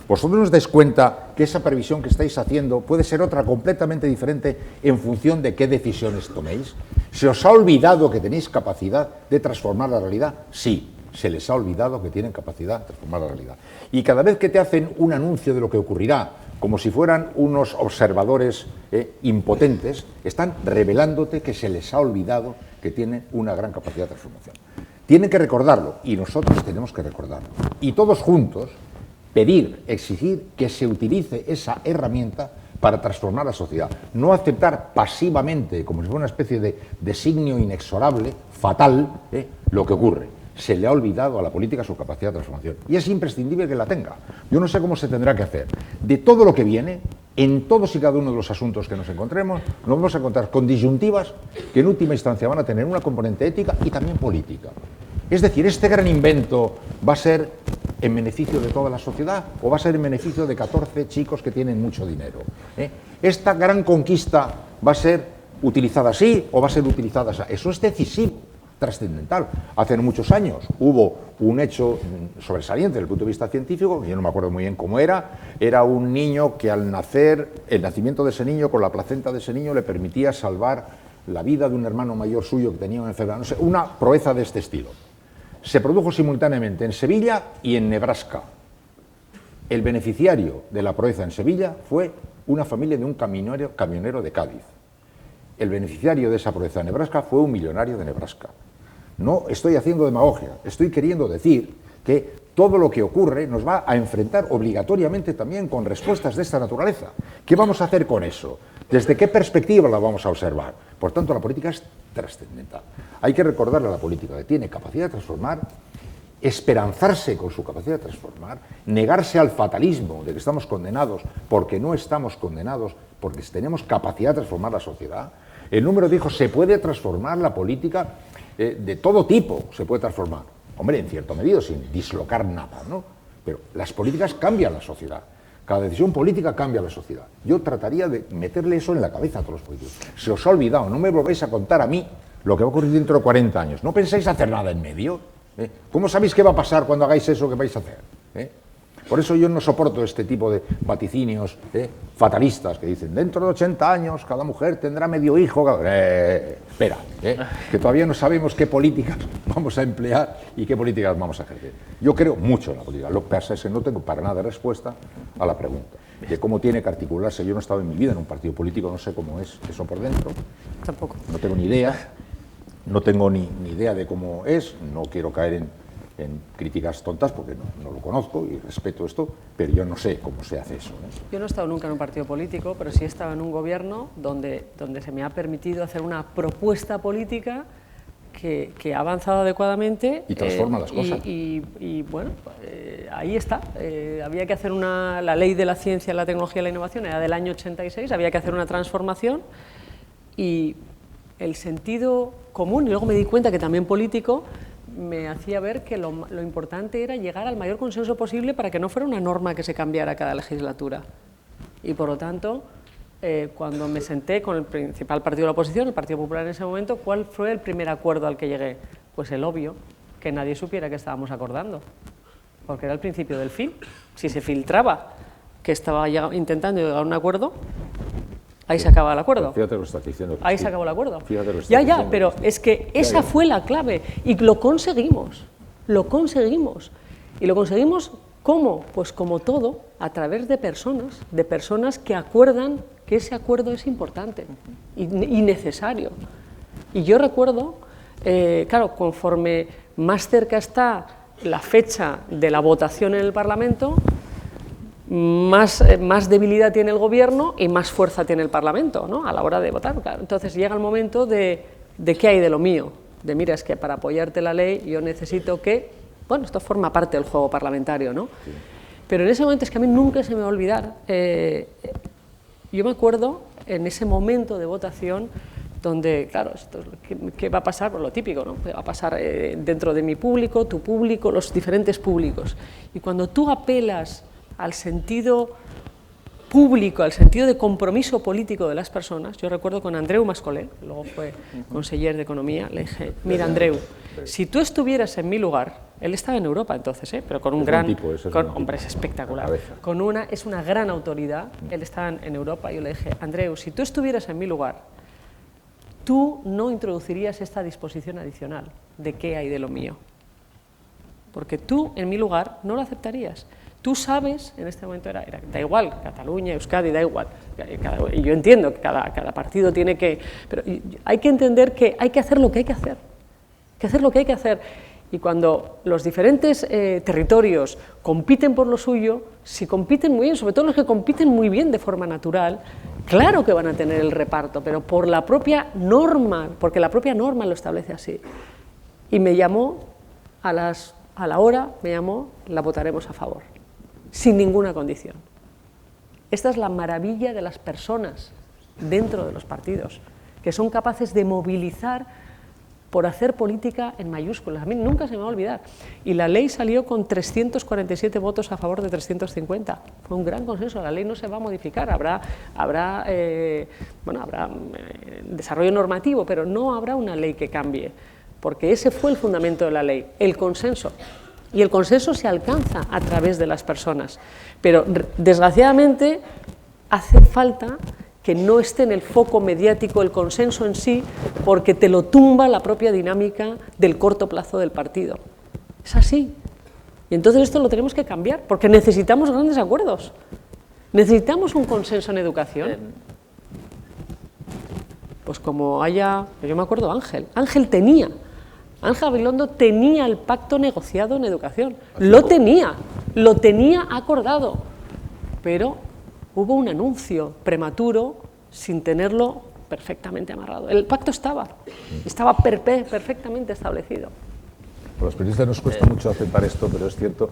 ¿Vosotros no os dais cuenta que esa previsión que estáis haciendo puede ser otra completamente diferente en función de qué decisiones toméis? ¿Se os ha olvidado que tenéis capacidad de transformar la realidad? Sí, se les ha olvidado que tienen capacidad de transformar la realidad. Y cada vez que te hacen un anuncio de lo que ocurrirá, como si fueran unos observadores impotentes, están revelándote que se les ha olvidado que tienen una gran capacidad de transformación. Tienen que recordarlo, y nosotros tenemos que recordarlo. Y todos juntos pedir, exigir que se utilice esa herramienta para transformar la sociedad. No aceptar pasivamente, como si fuera una especie de designio inexorable, fatal, lo que ocurre. Se le ha olvidado a la política su capacidad de transformación. Y es imprescindible que la tenga. Yo no sé cómo se tendrá que hacer. De todo lo que viene, en todos y cada uno de los asuntos que nos encontremos, nos vamos a encontrar con disyuntivas que en última instancia van a tener una componente ética y también política. Es decir, este gran invento va a ser en beneficio de toda la sociedad o va a ser en beneficio de 14 chicos que tienen mucho dinero. Esta gran conquista va a ser utilizada así o va a ser utilizada así. Eso es decisivo, trascendental. Hace muchos años hubo un hecho sobresaliente desde el punto de vista científico, yo no me acuerdo muy bien cómo era un niño que al nacer, el nacimiento de ese niño con la placenta de ese niño le permitía salvar la vida de un hermano mayor suyo que tenía una enfermedad, no sé, una proeza de este estilo. Se produjo simultáneamente en Sevilla y en Nebraska. El beneficiario de la proeza en Sevilla fue una familia de un camionero de Cádiz. El beneficiario de esa proeza en Nebraska fue un millonario de Nebraska. No estoy haciendo demagogia, estoy queriendo decir que todo lo que ocurre nos va a enfrentar obligatoriamente también con respuestas de esta naturaleza. ¿Qué vamos a hacer con eso? ¿Desde qué perspectiva la vamos a observar? Por tanto, la política es trascendental. Hay que recordarle a la política que tiene capacidad de transformar, esperanzarse con su capacidad de transformar, negarse al fatalismo de que estamos condenados porque no estamos condenados, porque tenemos capacidad de transformar la sociedad. El número dijo, se puede transformar la política de todo tipo, se puede transformar. Hombre, en cierto medida, sin dislocar nada, ¿no? Pero las políticas cambian la sociedad. Cada decisión política cambia la sociedad. Yo trataría de meterle eso en la cabeza a todos los políticos. Se os ha olvidado, no me volvéis a contar a mí lo que va a ocurrir dentro de 40 años. ¿No pensáis hacer nada en medio? ¿Cómo sabéis qué va a pasar cuando hagáis eso que vais a hacer? Por eso yo no soporto este tipo de vaticinios fatalistas que dicen, dentro de 80 años cada mujer tendrá medio hijo. Espera, que todavía no sabemos qué políticas vamos a emplear y qué políticas vamos a ejercer. Yo creo mucho en la política. Lo que pasa es que no tengo para nada respuesta a la pregunta de cómo tiene que articularse. Yo no he estado en mi vida en un partido político, no sé cómo es eso por dentro. Tampoco. No tengo ni idea. No tengo ni idea de cómo es. No quiero caer en críticas tontas porque no lo conozco y respeto esto, pero yo no sé cómo se hace eso. Yo no he estado nunca en un partido político, pero sí he estado en un gobierno donde se me ha permitido hacer una propuesta política que ha avanzado adecuadamente. Y transforma las cosas. Y bueno, ahí está. Había que hacer la ley de la ciencia, la tecnología y la innovación, era del año 86, había que hacer una transformación y el sentido común, y luego me di cuenta que también político, me hacía ver que lo importante era llegar al mayor consenso posible para que no fuera una norma que se cambiara cada legislatura. Y por lo tanto, cuando me senté con el principal partido de la oposición, el Partido Popular en ese momento, ¿cuál fue el primer acuerdo al que llegué? Pues el obvio, que nadie supiera que estábamos acordando, porque era el principio del fin. Si se filtraba que estaba intentando llegar a un acuerdo, ahí se acaba el acuerdo. Fíjate lo que estás diciendo. Ahí se acabó el acuerdo. Ya, pero es que esa fue la clave y lo conseguimos. Lo conseguimos. Y lo conseguimos, ¿cómo? Pues como todo, a través de personas que acuerdan que ese acuerdo es importante y necesario. Y yo recuerdo, claro, conforme más cerca está la fecha de la votación en el Parlamento, más debilidad tiene el Gobierno y más fuerza tiene el Parlamento, ¿no?, a la hora de votar. Claro, entonces llega el momento de qué hay de lo mío, de mira, es que para apoyarte la ley yo necesito que, bueno, esto forma parte del juego parlamentario, ¿no? Sí. Pero en ese momento es que a mí nunca se me va a olvidar, yo me acuerdo en ese momento de votación donde, claro, ¿qué va a pasar? Pues lo típico, ¿no? Va a pasar dentro de mi público, tu público, los diferentes públicos. Y cuando tú apelas al sentido público, al sentido de compromiso político de las personas, yo recuerdo con Andreu Mascolell, luego fue conseller de Economía, le dije, mira Andreu, si tú estuvieras en mi lugar, él estaba en Europa entonces, pero con un gran tipo, hombre, es espectacular, es una gran autoridad, él estaba en Europa, y yo le dije, Andreu, si tú estuvieras en mi lugar, tú no introducirías esta disposición adicional de qué hay de lo mío, porque tú en mi lugar no lo aceptarías. Tú sabes, en este momento da igual, Cataluña, Euskadi, da igual, y yo entiendo que cada partido tiene que, pero hay que entender que hay que hacer lo que hay que hacer, y cuando los diferentes territorios compiten por lo suyo, si compiten muy bien, sobre todo los que compiten muy bien de forma natural, claro que van a tener el reparto, pero por la propia norma, porque la propia norma lo establece así. Y me llamó, a la hora, la votaremos a favor, sin ninguna condición. Esta es la maravilla de las personas dentro de los partidos, que son capaces de movilizar por hacer política en mayúsculas. A mí nunca se me va a olvidar. Y la ley salió con 347 votos a favor de 350. Fue un gran consenso. La ley no se va a modificar. Habrá desarrollo normativo, pero no habrá una ley que cambie, porque ese fue el fundamento de la ley, el consenso. Y el consenso se alcanza a través de las personas. Pero, desgraciadamente, hace falta que no esté en el foco mediático el consenso en sí, porque te lo tumba la propia dinámica del corto plazo del partido. Es así. Y entonces esto lo tenemos que cambiar, porque necesitamos grandes acuerdos. Necesitamos un consenso en educación. Pues como haya, yo me acuerdo Ángel Gabilondo tenía el pacto negociado en educación, lo tenía acordado, pero hubo un anuncio prematuro sin tenerlo perfectamente amarrado. El pacto estaba perfectamente establecido. A los periodistas nos cuesta mucho aceptar esto, pero es cierto,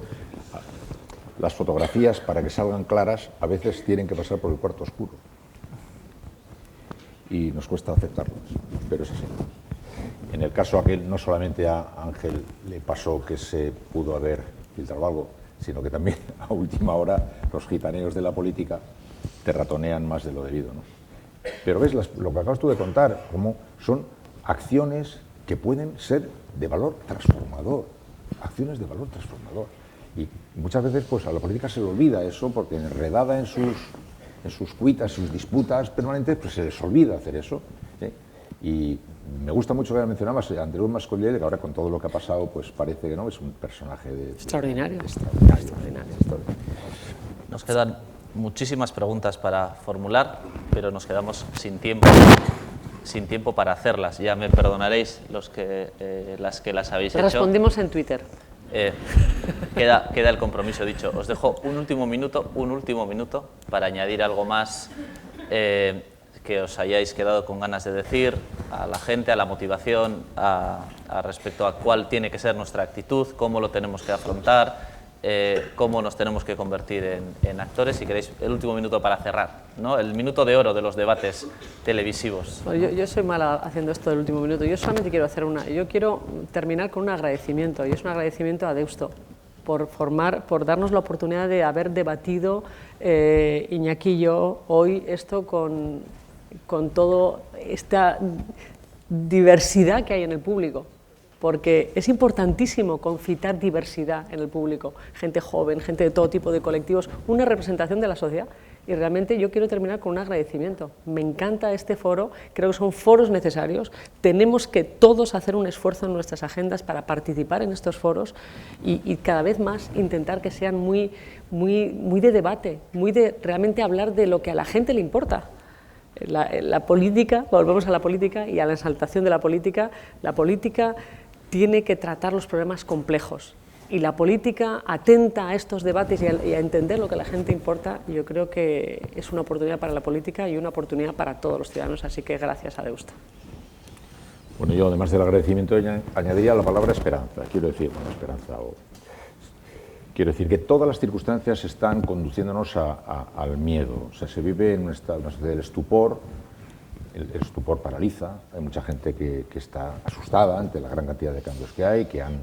las fotografías, para que salgan claras, a veces tienen que pasar por el cuarto oscuro. Y nos cuesta aceptarlas, pero es así. En el caso aquel, no solamente a Ángel le pasó que se pudo haber filtrado algo, sino que también a última hora los gitaneos de la política te ratonean más de lo debido, ¿no? Pero ves, lo que acabas tú de contar, cómo son acciones que pueden ser de valor transformador, acciones de valor transformador. Y muchas veces pues a la política se le olvida eso, porque enredada en sus cuitas, sus disputas permanentes, pues se les olvida hacer eso, ¿eh? Y me gusta mucho que mencionabas a Andreu Mascolell, que ahora con todo lo que ha pasado, pues parece que no, es un personaje extraordinario. Nos quedan muchísimas preguntas para formular, pero nos quedamos sin tiempo para hacerlas. Ya me perdonaréis las que las habéis hecho. Respondimos en Twitter. Queda el compromiso dicho. Os dejo un último minuto para añadir algo más que os hayáis quedado con ganas de decir a la gente, a la motivación, respecto a cuál tiene que ser nuestra actitud, cómo lo tenemos que afrontar, cómo nos tenemos que convertir en actores. Si queréis, el último minuto para cerrar, ¿no? El minuto de oro de los debates televisivos. Bueno, yo soy mala haciendo esto del último minuto. Yo solamente quiero hacer yo quiero terminar con un agradecimiento, y es un agradecimiento a Deusto por darnos la oportunidad de haber debatido, Iñaki y yo, hoy esto con toda esta diversidad que hay en el público. Porque es importantísimo concitar diversidad en el público, gente joven, gente de todo tipo de colectivos, una representación de la sociedad. Y realmente yo quiero terminar con un agradecimiento. Me encanta este foro, creo que son foros necesarios, tenemos que todos hacer un esfuerzo en nuestras agendas para participar en estos foros y cada vez más intentar que sean muy de debate, muy de realmente hablar de lo que a la gente le importa. La política, volvemos a la política y a la exaltación de la política tiene que tratar los problemas complejos y la política atenta a estos debates y a entender lo que a la gente importa. Yo creo que es una oportunidad para la política y una oportunidad para todos los ciudadanos, así que gracias a Deusto. Bueno, yo además del agradecimiento añadiría la palabra esperanza. Quiero decir que todas las circunstancias están conduciéndonos al miedo. O sea, se vive en un estado del estupor. El estupor paraliza, hay mucha gente que está asustada ante la gran cantidad de cambios que hay, que han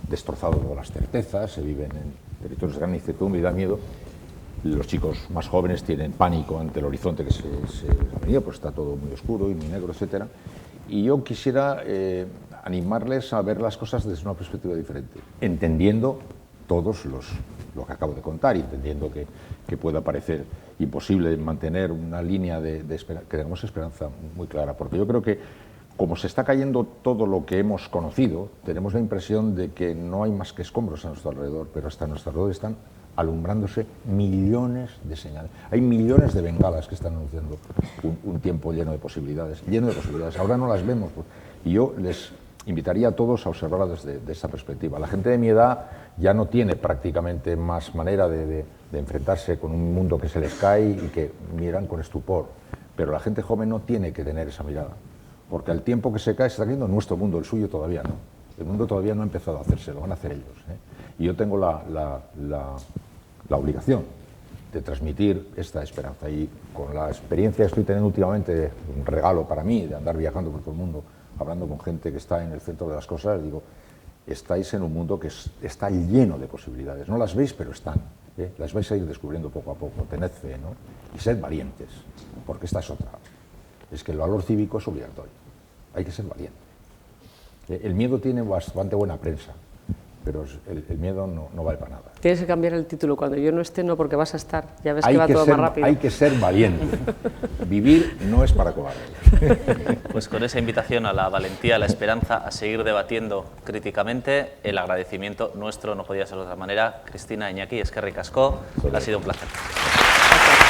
destrozado todas las certezas, se viven en territorios de gran incertidumbre y da miedo. Los chicos más jóvenes tienen pánico ante el horizonte que se ha venido, pues está todo muy oscuro y muy negro, etc. Y yo quisiera animarles a ver las cosas desde una perspectiva diferente, entendiendo todos lo que acabo de contar, entendiendo que pueda parecer imposible mantener una línea que tengamos esperanza muy clara, porque yo creo que como se está cayendo todo lo que hemos conocido, tenemos la impresión de que no hay más que escombros a nuestro alrededor, pero hasta a nuestro alrededor están alumbrándose millones de señales. Hay millones de bengalas que están anunciando un tiempo lleno de posibilidades. Ahora no las vemos, y yo les invitaría a todos a observarla desde esa perspectiva. La gente de mi edad ya no tiene prácticamente más manera de enfrentarse con un mundo que se les cae y que miran con estupor, pero la gente joven no tiene que tener esa mirada, porque al tiempo que se cae se está cayendo nuestro mundo, el suyo todavía no. El mundo todavía no ha empezado a hacerse, lo van a hacer ellos, Y yo tengo la obligación de transmitir esta esperanza, y con la experiencia que estoy teniendo últimamente, un regalo para mí de andar viajando por todo el mundo, hablando con gente que está en el centro de las cosas, digo, estáis en un mundo que está lleno de posibilidades. No las veis, pero están. Las vais a ir descubriendo poco a poco. Tened fe, ¿no? Y sed valientes, porque esta es otra. Es que el valor cívico es obligatorio. Hay que ser valiente. El miedo tiene bastante buena prensa, pero el miedo no vale para nada. Tienes que cambiar el título. Cuando yo no esté, no, porque vas a estar. Ya ves que va todo más rápido. Hay que ser valiente. Vivir no es para cobardes. Pues con esa invitación a la valentía, a la esperanza, a seguir debatiendo críticamente, el agradecimiento nuestro no podía ser de otra manera. Cristina, Iñaki, eskerrik asko, ha sido un placer. Gracias.